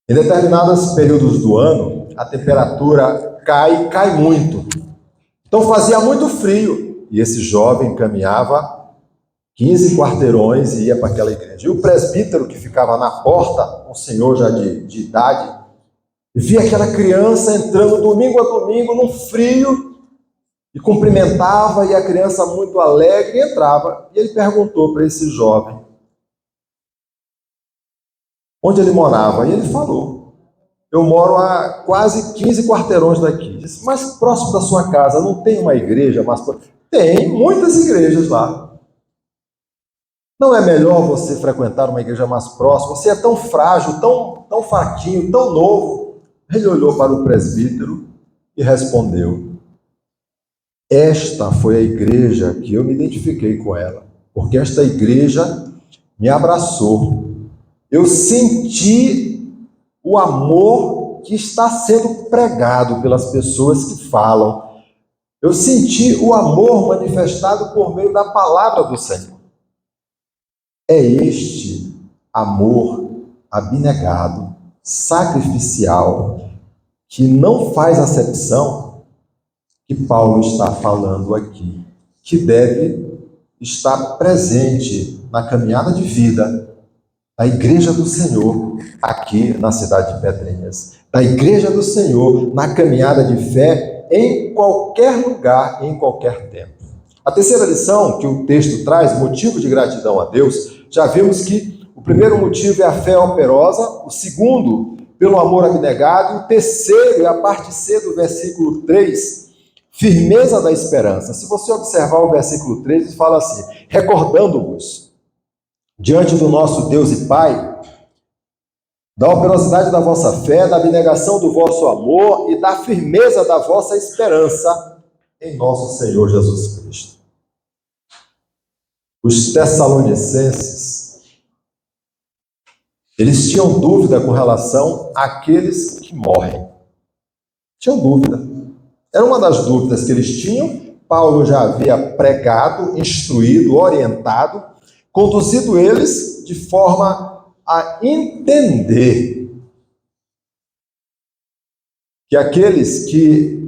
Em determinados períodos do ano, a temperatura cai muito. Então fazia muito frio. E esse jovem caminhava 15 quarteirões e ia para aquela igreja. E o presbítero que ficava na porta, um senhor já de idade, via aquela criança entrando domingo a domingo num frio e cumprimentava, e a criança muito alegre entrava. E ele perguntou para esse jovem onde ele morava. E ele falou: eu moro a quase 15 quarteirões daqui. Disse: mas próximo da sua casa não tem uma igreja mais próxima? Tem muitas igrejas lá. Não é melhor você frequentar uma igreja mais próxima? Você é tão frágil, tão fraquinho, tão novo. Ele olhou para o presbítero e respondeu: esta foi a igreja que eu me identifiquei com ela, porque esta igreja me abraçou. Eu senti o amor que está sendo pregado pelas pessoas que falam. Eu senti o amor manifestado por meio da palavra do Senhor. É este amor abnegado, sacrificial, que não faz acepção, que Paulo está falando aqui, que deve estar presente na caminhada de vida da Igreja do Senhor aqui na cidade de Pedrinhas, da Igreja do Senhor na caminhada de fé em qualquer lugar, em qualquer tempo. A terceira lição que o texto traz, motivo de gratidão a Deus, já vimos que o primeiro motivo é a fé operosa, o segundo, pelo amor abnegado, e o terceiro é a parte C do versículo 3, firmeza da esperança. Se você observar o versículo 3, ele fala assim: recordando-vos diante do nosso Deus e Pai, da operosidade da vossa fé, da abnegação do vosso amor e da firmeza da vossa esperança em nosso Senhor Jesus Cristo. Os Tessalonicenses, eles tinham dúvida com relação àqueles que morrem. Tinham dúvida. Era uma das dúvidas que eles tinham. Paulo já havia pregado, instruído, orientado, conduzido eles de forma a entender que aqueles que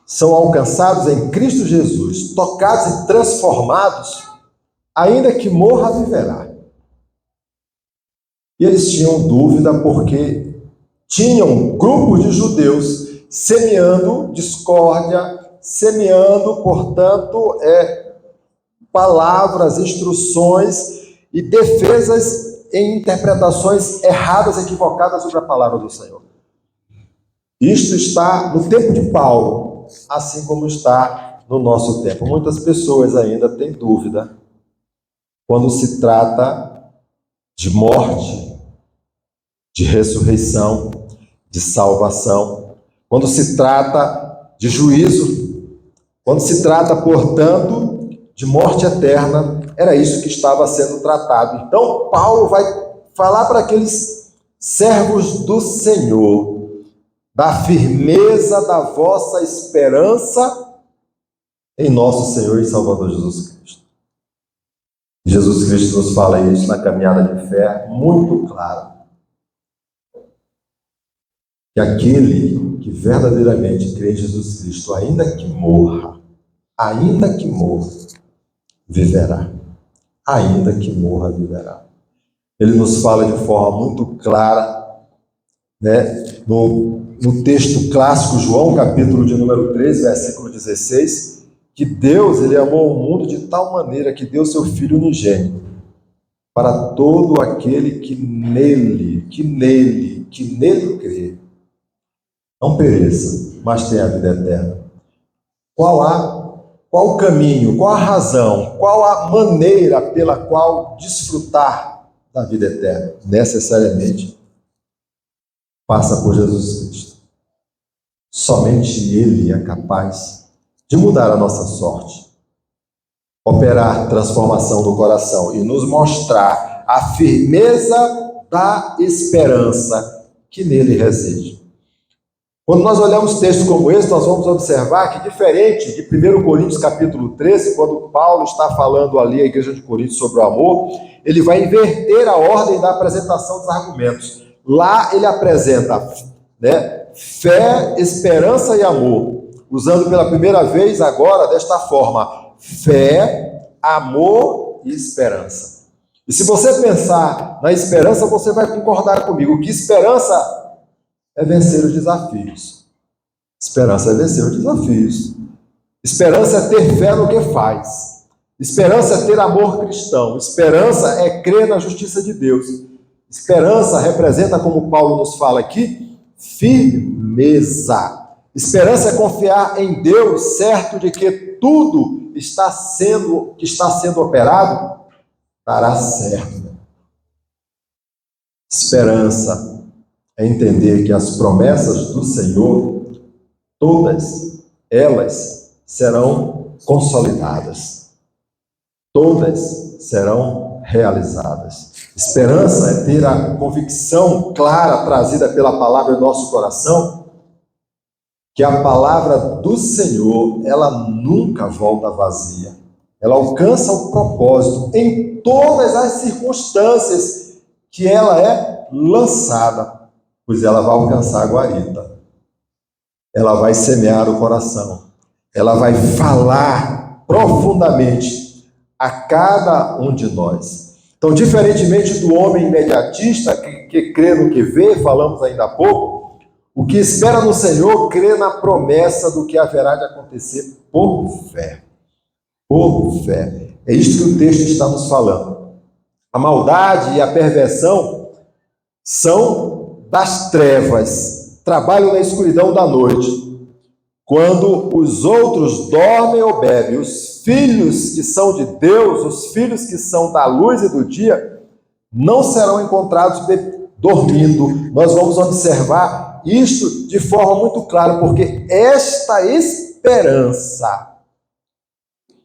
são alcançados em Cristo Jesus, tocados e transformados, ainda que morra, viverá. E eles tinham dúvida porque tinham grupos de judeus semeando discórdia, semeando, portanto, palavras, instruções e defesas em interpretações erradas, equivocadas sobre a palavra do Senhor. Isto está no tempo de Paulo, assim como está no nosso tempo. Muitas pessoas ainda têm dúvida quando se trata de morte, de ressurreição, de salvação, quando se trata de juízo, quando se trata, portanto, de morte eterna. Era isso que estava sendo tratado. Então, Paulo vai falar para aqueles servos do Senhor da firmeza da vossa esperança em nosso Senhor e Salvador Jesus Cristo. Jesus Cristo nos fala isso na caminhada de fé, muito claro. Que aquele que verdadeiramente crê em Jesus Cristo, ainda que morra, viverá. Ainda que morra, viverá. Ele nos fala de forma muito clara, né, no texto clássico, João, capítulo de número 13, versículo 16, que Deus, ele amou o mundo de tal maneira que deu seu Filho unigênito, para todo aquele que nele crê, não pereça, mas tenha a vida eterna. Qual o caminho, qual a razão, qual a maneira pela qual desfrutar da vida eterna? Necessariamente passa por Jesus Cristo. Somente Ele é capaz de mudar a nossa sorte, operar transformação no coração e nos mostrar a firmeza da esperança que nele reside. Quando nós olhamos textos como esse, nós vamos observar que, diferente de 1 Coríntios capítulo 13, quando Paulo está falando ali à igreja de Coríntios sobre o amor, ele vai inverter a ordem da apresentação dos argumentos. Lá ele apresenta, né, fé, esperança e amor, usando pela primeira vez agora desta forma: fé, amor e esperança. E se você pensar na esperança, você vai concordar comigo que esperança é vencer os desafios. Esperança é vencer os desafios. Esperança é ter fé no que faz. Esperança é ter amor cristão. Esperança é crer na justiça de Deus. Esperança representa, como Paulo nos fala aqui, firmeza. Esperança é confiar em Deus, certo de que tudo que está sendo operado dará certo. Esperança é entender que as promessas do Senhor, todas elas serão consolidadas. Todas serão realizadas. Esperança é ter a convicção clara trazida pela palavra em nosso coração, que a palavra do Senhor, ela nunca volta vazia. Ela alcança o propósito em todas as circunstâncias que ela é lançada, pois ela vai alcançar a guarita. Ela vai semear o coração. Ela vai falar profundamente a cada um de nós. Então, diferentemente do homem imediatista que crê no que vê, falamos ainda há pouco, o que espera no Senhor crê na promessa do que haverá de acontecer por fé. Por fé. É isso que o texto está nos falando. A maldade e a perversão são das trevas, trabalham na escuridão da noite. Quando os outros dormem ou bebem, os filhos que são de Deus, os filhos que são da luz e do dia, não serão encontrados dormindo. Nós vamos observar isto de forma muito clara, porque esta esperança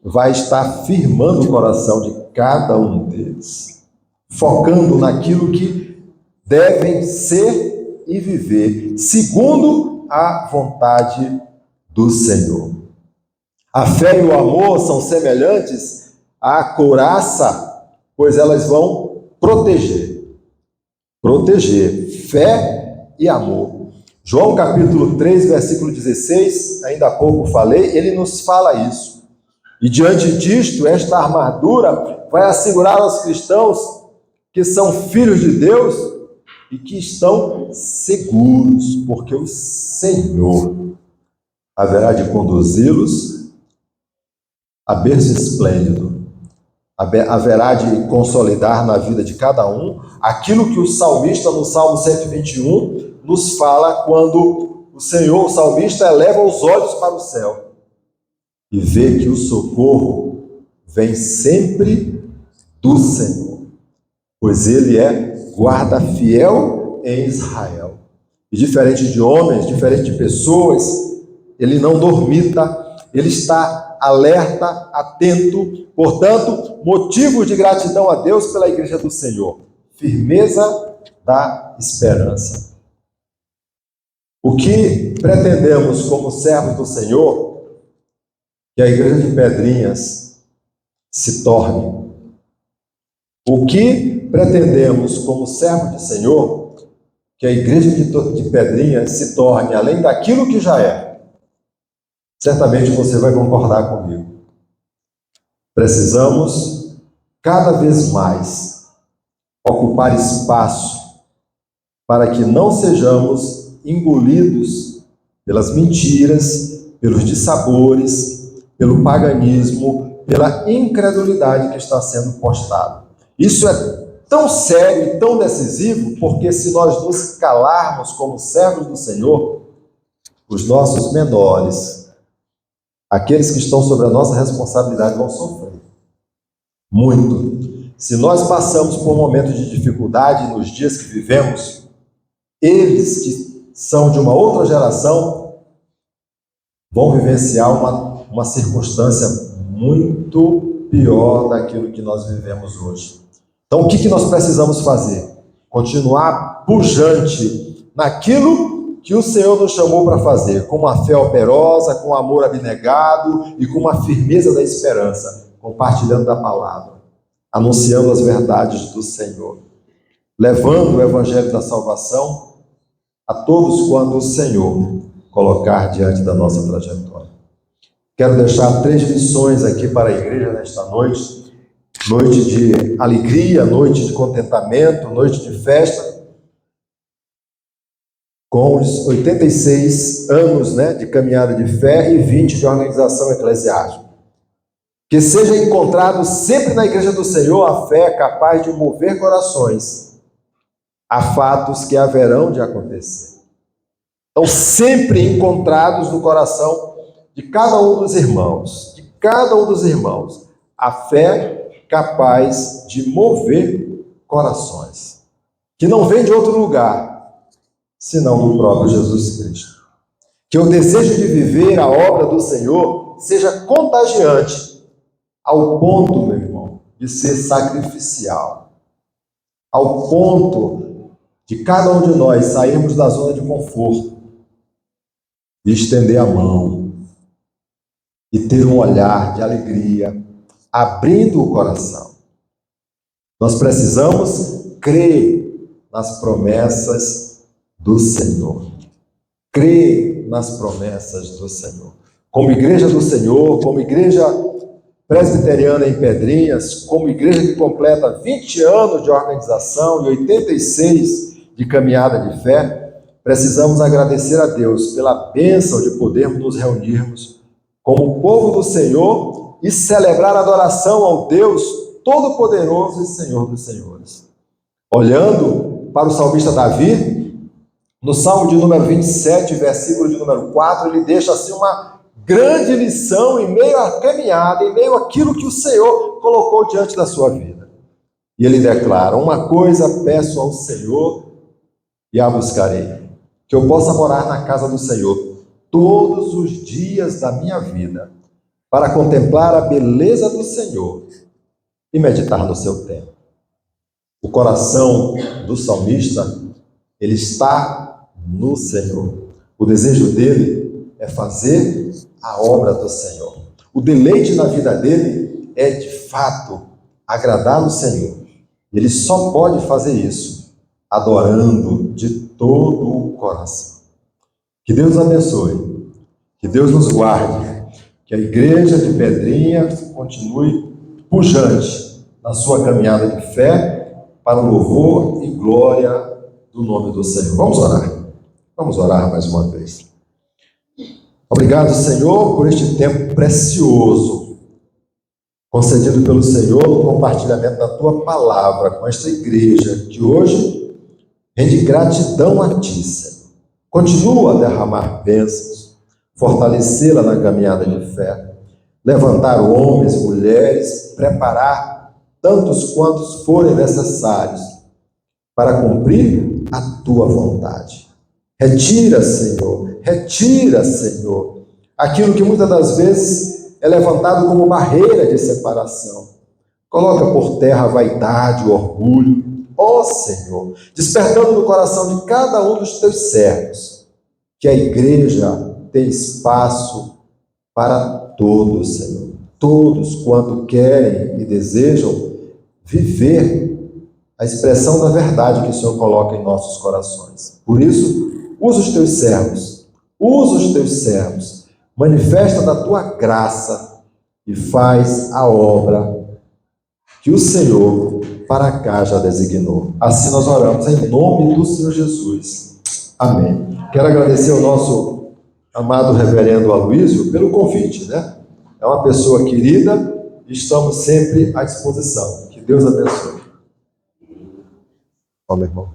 vai estar firmando o coração de cada um deles, focando naquilo que devem ser e viver, segundo a vontade do Senhor. A fé e o amor são semelhantes à couraça, pois elas vão proteger. Proteger. Fé e amor. João capítulo 3, versículo 16, ainda há pouco falei, ele nos fala isso. E diante disto, esta armadura vai assegurar aos cristãos que são filhos de Deus e que estão seguros, porque o Senhor haverá de conduzi-los a berço esplêndido, haverá de consolidar na vida de cada um aquilo que o salmista no Salmo 121 nos fala quando o Senhor, o salmista, eleva os olhos para o céu e vê que o socorro vem sempre do Senhor, pois Ele é guarda fiel em Israel. E diferente de homens, diferente de pessoas, Ele não dormita, Ele está alerta, atento. Portanto, motivos de gratidão a Deus pela igreja do Senhor. Firmeza da esperança. O que pretendemos como servos do Senhor, que a igreja de Pedrinhas se torne O que pretendemos como servo de Senhor, que a igreja de Pedrinha se torne além daquilo que já é. Certamente você vai concordar comigo. Precisamos cada vez mais ocupar espaço para que não sejamos engolidos pelas mentiras, pelos dissabores, pelo paganismo, pela incredulidade que está sendo postada. Isso é tão sério e tão decisivo, porque se nós nos calarmos como servos do Senhor, os nossos menores, aqueles que estão sob a nossa responsabilidade, vão sofrer muito. Se nós passamos por momentos de dificuldade nos dias que vivemos, eles que são de uma outra geração vão vivenciar uma circunstância muito pior daquilo que nós vivemos hoje. Então, o que nós precisamos fazer? Continuar pujante naquilo que o Senhor nos chamou para fazer, com uma fé operosa, com amor abnegado e com uma firmeza da esperança, compartilhando da palavra, anunciando as verdades do Senhor, levando o evangelho da salvação a todos quando o Senhor colocar diante da nossa trajetória. Quero deixar 3 lições aqui para a igreja nesta noite, noite de alegria, noite de contentamento, noite de festa, com os 86 anos de caminhada de fé e 20 de organização eclesiástica. Que seja encontrado sempre na igreja do Senhor a fé capaz de mover corações a fatos que haverão de acontecer. Então, sempre encontrados no coração de cada um dos irmãos, a fé capaz de mover corações, que não vem de outro lugar, senão do próprio Jesus Cristo. Que o desejo de viver a obra do Senhor seja contagiante, ao ponto, meu irmão, de ser sacrificial, ao ponto de cada um de nós sairmos da zona de conforto, de estender a mão e ter um olhar de alegria, abrindo o coração. Nós precisamos crer nas promessas do Senhor. Crer nas promessas do Senhor. Como igreja do Senhor, como igreja presbiteriana em Pedrinhas, como igreja que completa 20 anos de organização e 86 de caminhada de fé, precisamos agradecer a Deus pela bênção de podermos nos reunirmos como povo do Senhor e celebrar a adoração ao Deus Todo-Poderoso e Senhor dos Senhores. Olhando para o salmista Davi, no Salmo de número 27, versículo de número 4, ele deixa assim uma grande lição em meio à caminhada, em meio àquilo que o Senhor colocou diante da sua vida. E ele declara: uma coisa peço ao Senhor e a buscarei, que eu possa morar na casa do Senhor todos os dias da minha vida, para contemplar a beleza do Senhor e meditar no seu templo. O coração do salmista, ele está no Senhor. O desejo dele é fazer a obra do Senhor. O deleite na vida dele é, de fato, agradar o Senhor. Ele só pode fazer isso adorando de todo o coração. Que Deus abençoe, que Deus nos guarde, que a igreja de Pedrinha continue pujante na sua caminhada de fé para o louvor e glória do nome do Senhor. Vamos orar. Vamos orar mais uma vez. Obrigado, Senhor, por este tempo precioso concedido pelo Senhor no compartilhamento da Tua palavra com esta igreja que hoje rende gratidão a Ti, Senhor. Continua a derramar bênçãos, fortalecê-la na caminhada de fé, levantar homens, mulheres, preparar tantos quantos forem necessários para cumprir a Tua vontade. Retira, Senhor, aquilo que muitas das vezes é levantado como barreira de separação. Coloca por terra a vaidade, o orgulho, ó Senhor, despertando no coração de cada um dos Teus servos, que a igreja tem espaço para todos, Senhor. Todos quanto querem e desejam viver a expressão da verdade que o Senhor coloca em nossos corações. Por isso, usa os teus servos, manifesta da tua graça e faz a obra que o Senhor para cá já designou. Assim nós oramos em nome do Senhor Jesus. Amém. Quero agradecer ao nosso amado reverendo Aloísio pelo convite, né? É uma pessoa querida e estamos sempre à disposição. Que Deus abençoe. Ó, meu irmão.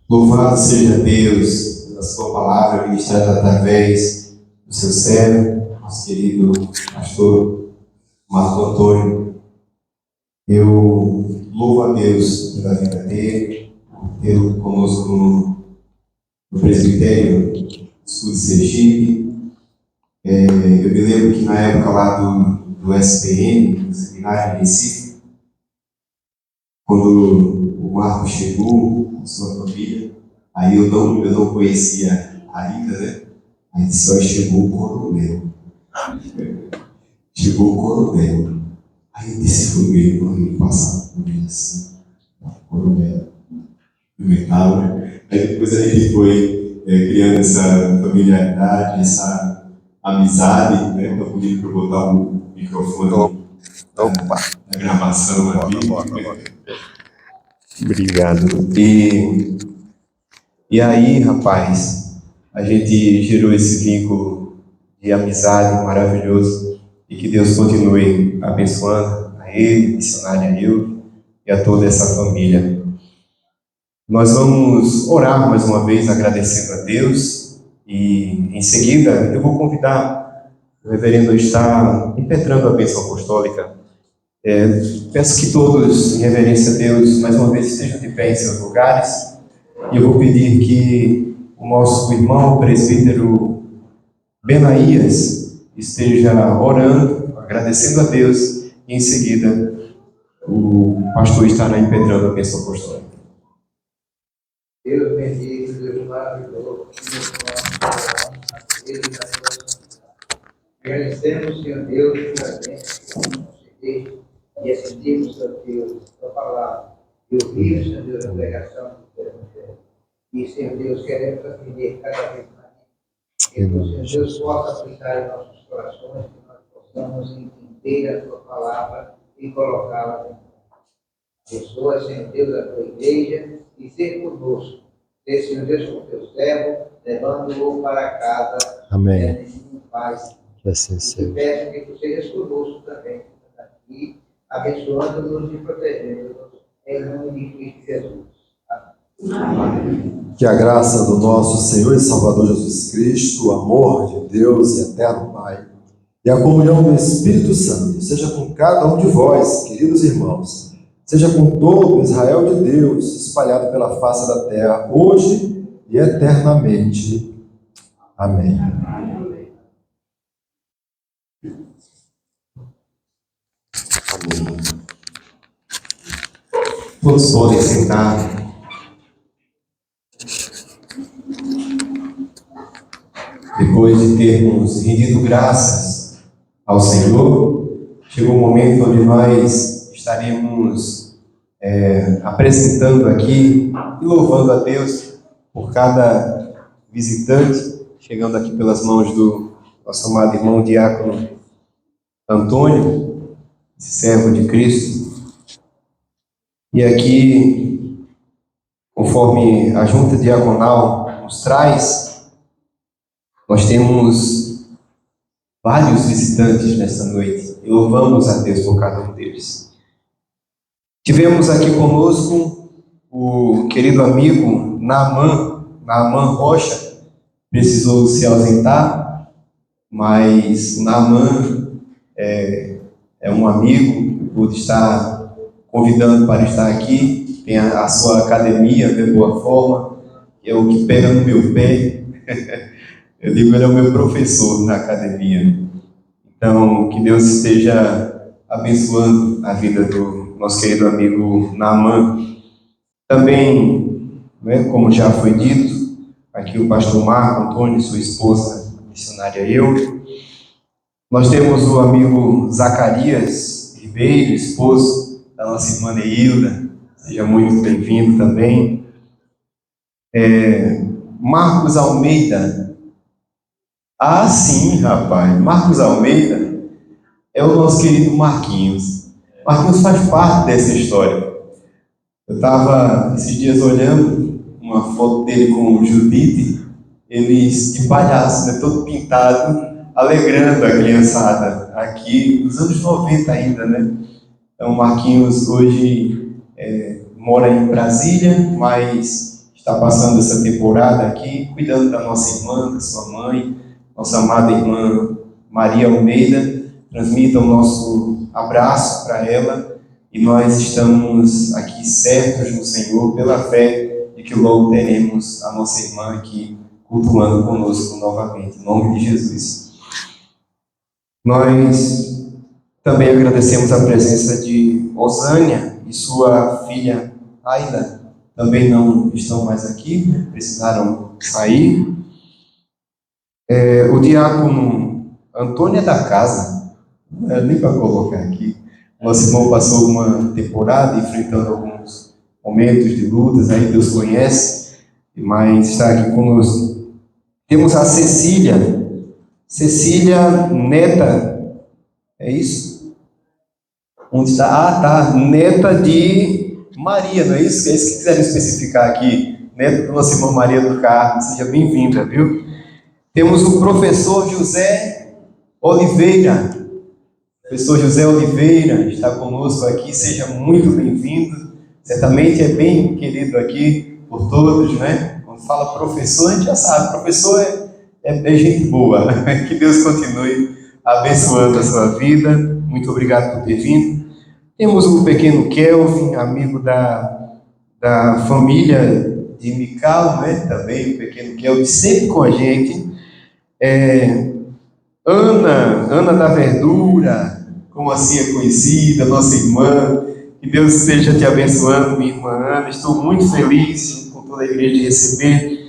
Louvado seja Deus pela sua palavra ministrada através do seu servo, nosso querido pastor Marco Antônio. Eu louvo a Deus pela vida dele, por tê-lo conosco no presbitério sul de Sergipe. Eu me lembro que na época lá do SPM, do seminário em Recife, quando o Marco chegou com sua família, aí eu não conhecia ainda, né? Aí só chegou o coronel. Chegou o coronel. Aí eu disse, foi mesmo, ele passava por ele assim, coronel, comentava. Aí depois a gente foi criando essa familiaridade, essa amizade, né? Então podia para botar o microfone na gravação aqui. Obrigado. E aí, rapaz, a gente gerou esse vínculo de amizade maravilhoso e que Deus continue abençoando a ele, missionário eu e a toda essa família. Nós vamos orar mais uma vez agradecendo a Deus e em seguida eu vou convidar o reverendo a estar impetrando a bênção apostólica. Peço que todos, em reverência a Deus, mais uma vez estejam de pé em seus lugares. E eu vou pedir que o nosso irmão presbítero Benaías esteja orando, agradecendo a Deus, e em seguida o pastor estará impetrando a bênção apostólica. Deus bendito, Deus maravilhoso, agradecemos, Senhor Deus, pela bênção que nos concedeste e assistimos, Senhor Deus, a tua palavra e ouvimos, Senhor Deus, a pregação do teu evangelho. E, Senhor Deus, queremos aprender cada vez mais. Que o Senhor Deus possa aplicar em nossos corações, que nós possamos entender a tua palavra e colocá-la em pessoa, Senhor Deus, da tua igreja e ser conosco. Ser, Senhor Deus, como teu servo, levando-o para casa. Amém. Em paz. Que assim E seja. peço que tu sejas conosco também, aqui, abençoando-nos e protegendo-nos, em nome de Cristo Jesus. Amém. Que a graça do nosso Senhor e Salvador Jesus Cristo, o amor de Deus e eterno Pai, e a comunhão do Espírito Santo seja com cada um de vós, queridos irmãos, seja com todo o Israel de Deus, espalhado pela face da terra, hoje e eternamente. Amém. Todos podem sentar. Depois de termos rendido graças ao Senhor, chegou o momento onde nós estaremos apresentando aqui e louvando a Deus por cada visitante, chegando aqui pelas mãos do nosso amado irmão diácono Antônio, servo de Cristo. E aqui, conforme a junta diaconal nos traz, nós temos vários visitantes nesta noite e louvamos a Deus por cada um deles. Tivemos aqui conosco o querido amigo Naaman Rocha, precisou se ausentar, mas Naaman é um amigo, pude estar convidando para estar aqui, tem a sua academia de boa forma, que é o que pega no meu pé. Eu digo, ele é o meu professor na academia. Então, que Deus esteja abençoando a vida do nosso querido amigo Naaman. Também, né, como já foi dito, aqui o pastor Marco Antônio, sua esposa, a missionária eu. Nós temos o amigo Zacarias Ribeiro, esposo da nossa irmã Neilda, seja muito bem-vindo também. Marcos Almeida. Ah, sim, rapaz, Marcos Almeida é o nosso querido Marquinhos. Marquinhos faz parte dessa história. Eu estava esses dias olhando uma foto dele com o Judite, eles de palhaço, né, todo pintado, alegrando a criançada, aqui nos anos 90 ainda, né? Então, Marquinhos hoje mora em Brasília, mas está passando essa temporada aqui, cuidando da nossa irmã, da sua mãe, nossa amada irmã Maria Almeida. Transmita o nosso abraço para ela, e nós estamos aqui certos no Senhor, pela fé de que logo teremos a nossa irmã aqui cultuando conosco novamente, em nome de Jesus. Nós também agradecemos a presença de Osânia e sua filha Aida, também não estão mais aqui, né? Precisaram sair. O diácono Antônio é da casa, não era nem para colocar aqui. Nosso irmão passou uma temporada enfrentando alguns momentos de lutas, aí Deus conhece, mas está aqui conosco. Temos a Cecília neta, é isso? Onde está? Ah, tá, neta de Maria, não é isso? É isso que quiseram especificar aqui, neta da nossa irmã Maria do Carmo, seja bem-vinda, viu? Temos o professor José Oliveira. Professor José Oliveira está conosco aqui, seja muito bem-vindo. Certamente é bem querido aqui por todos, né? Quando fala professor, a gente já sabe, professor é gente boa. Que Deus continue abençoando a sua vida. Muito obrigado por ter vindo. Temos o pequeno Kelvin, amigo da família de Mical, né? Também o pequeno Kelvin, sempre com a gente. Ana da Verdura, como assim é conhecida, nossa irmã. Que Deus esteja te abençoando, minha irmã Ana. Estou muito feliz com toda a igreja de receber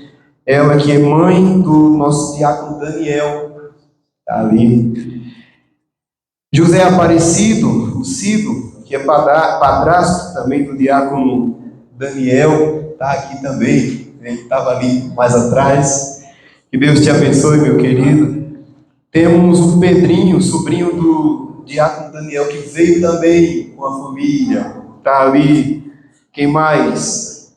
ela, que é mãe do nosso diácono Daniel, está ali. José Aparecido, o Cido, que é padrasto também do diácono Daniel, está aqui também, ele estava ali mais atrás. Que Deus te abençoe, meu querido. Temos o Pedrinho, sobrinho do diácono Daniel, que veio também com a família, está ali. Quem mais?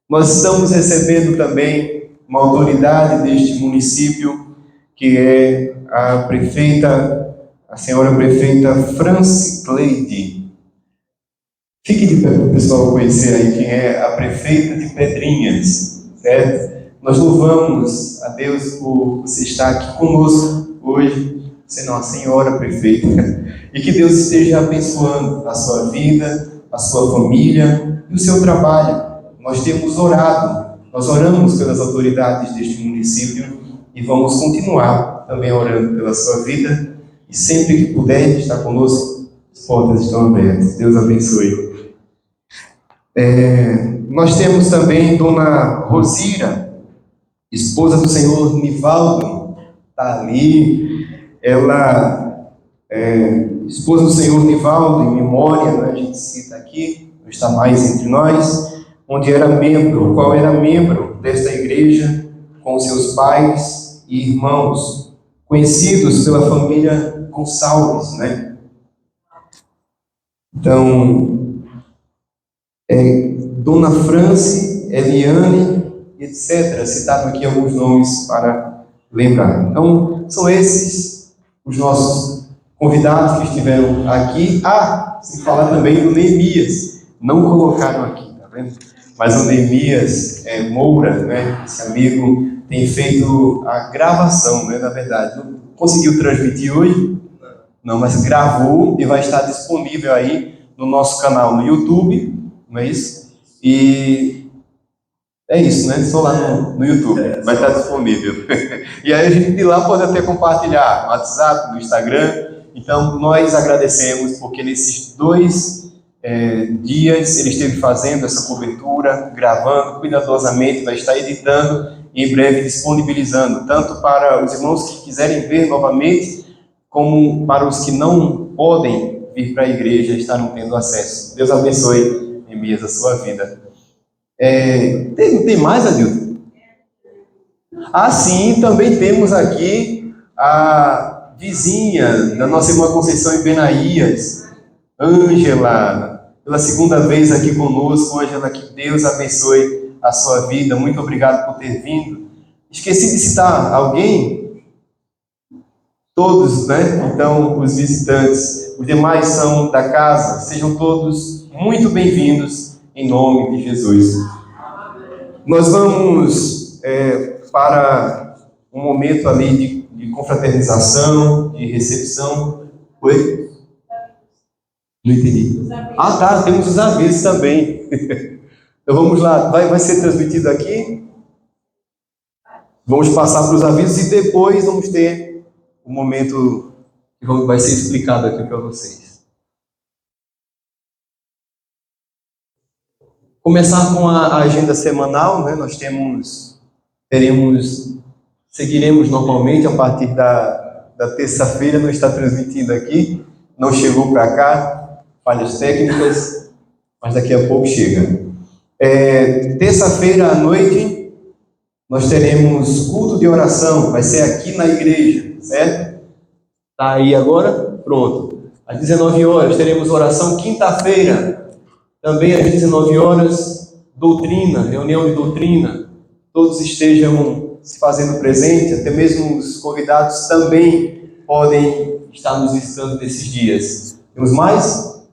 Nós estamos recebendo também uma autoridade deste município, que é a prefeita, a senhora prefeita Francicleide. Fique de pé para o pessoal conhecer aí quem é a prefeita de Pedrinhas, certo? Nós louvamos a Deus por você estar aqui conosco hoje, sendo uma senhora prefeita, e que Deus esteja abençoando a sua vida, a sua família e o seu trabalho. Nós temos orado, nós oramos pelas autoridades deste município e vamos continuar também orando pela sua vida, e sempre que puder estar conosco, as portas estão abertas. Deus abençoe. Nós temos também Dona Rosira, esposa do senhor Nivaldo, está ali. Ela esposa do senhor Nivaldo, em memória, né, a gente cita aqui, não está mais entre nós, onde era membro, o qual era membro desta igreja, com seus pais e irmãos, conhecidos pela família Gonçalves, né? Então, Dona France, Eliane, etc. Citaram aqui alguns nomes para lembrar. Então, são esses os nossos convidados que estiveram aqui. Sem falar também do Neemias. Não colocaram aqui, tá vendo? Mas o Neemias Moura, né? Esse amigo tem feito a gravação, né? Na verdade, não conseguiu transmitir hoje? Não, mas gravou e vai estar disponível aí no nosso canal no YouTube, não é isso? E é isso, né? Só lá no YouTube, vai estar disponível. E aí a gente de lá pode até compartilhar no WhatsApp, no Instagram. Então, nós agradecemos, porque nesses 2 dias ele esteve fazendo essa cobertura, gravando cuidadosamente, vai estar editando e em breve disponibilizando, tanto para os irmãos que quiserem ver novamente, como para os que não podem vir para a igreja estarão tendo acesso. Deus abençoe, Emias, a sua vida. Tem mais, Adilton? Sim, também temos aqui a vizinha da nossa irmã Conceição em Benaías, Ângela, pela segunda vez aqui conosco. Ângela, que Deus abençoe a sua vida. Muito obrigado por ter vindo. Esqueci de citar alguém? Todos, né? Então, os visitantes, os demais são da casa, sejam todos muito bem-vindos em nome de Jesus. Nós vamos para um momento ali de confraternização, de recepção. Oi? Não entendi. Tá, temos os avisos também. Então vamos lá, vai ser transmitido aqui. Vamos passar para os avisos e depois vamos ter um momento que vai ser explicado aqui para vocês. Começar com a agenda semanal, né? Nós seguiremos normalmente a partir da terça-feira. Não está transmitindo aqui, não chegou para cá, falhas técnicas, mas daqui a pouco chega. Terça-feira à noite nós teremos culto de oração, vai ser aqui na igreja, certo? Tá aí agora? Pronto. Às 19 horas teremos oração. Quinta-feira, também às 19 horas, doutrina, reunião de doutrina. Todos estejam se fazendo presente, até mesmo os convidados também podem estar nos visitando nesses dias. Temos mais?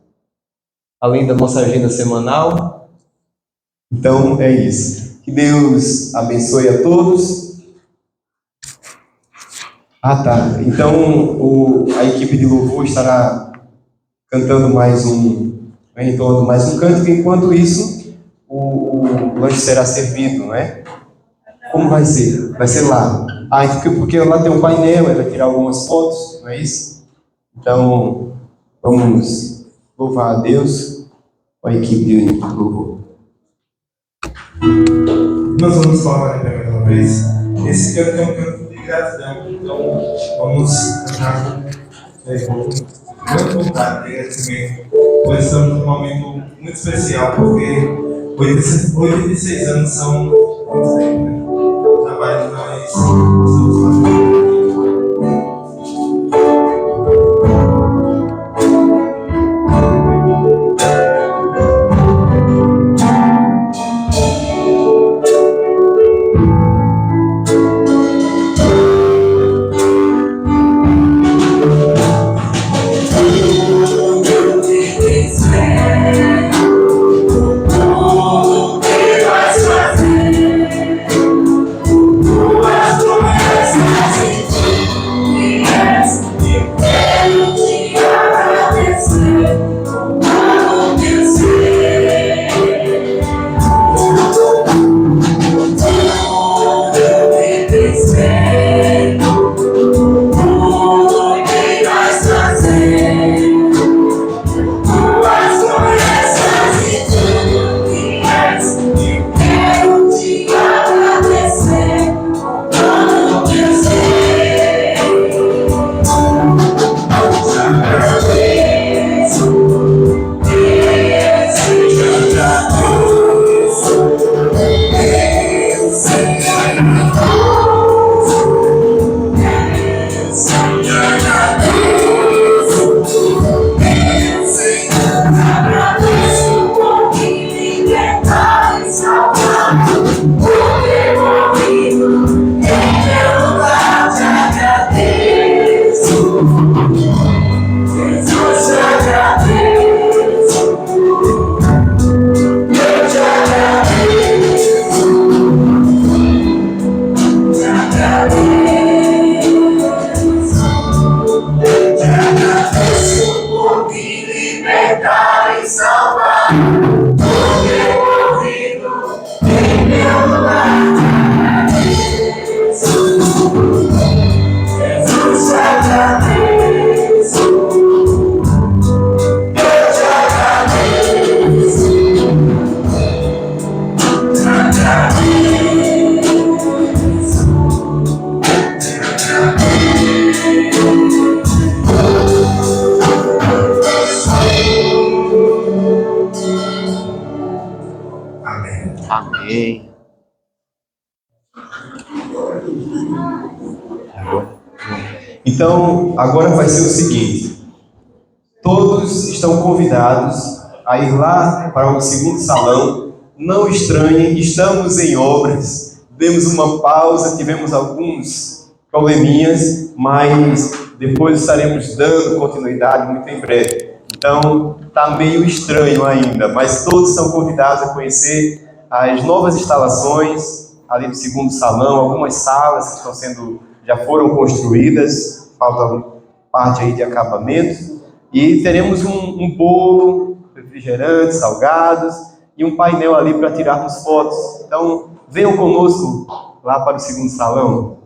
Além da nossa agenda semanal. Então é isso. Que Deus abençoe a todos. Tá. Então a equipe de louvor estará cantando entoando mais um cântico. Enquanto isso, o lanche será servido, não é? Como vai ser? Vai ser lá. Porque lá tem um painel, vai tirar algumas fotos, não é isso? Então, vamos louvar a Deus com a equipe de louvor. Nós vamos falar mais uma vez. Esse canto é um canto de gratidão. Então, vamos cantar com muita vontade de agradecimento. Pois estamos num momento muito especial, porque 86 anos são muito tempo, né? O trabalho que nós estamos fazendo. Amém. Então, agora vai ser o seguinte: todos estão convidados a ir lá para o segundo salão. Não estranhem, estamos em obras, demos uma pausa, tivemos alguns probleminhas, mas depois estaremos dando continuidade muito em breve. Então, está meio estranho ainda, mas todos são convidados a conhecer as novas instalações ali do segundo salão, algumas salas que já foram construídas, falta parte aí de acabamento, e teremos um bolo, refrigerantes, salgados e um painel ali para tirarmos fotos. Então, venham conosco lá para o segundo salão.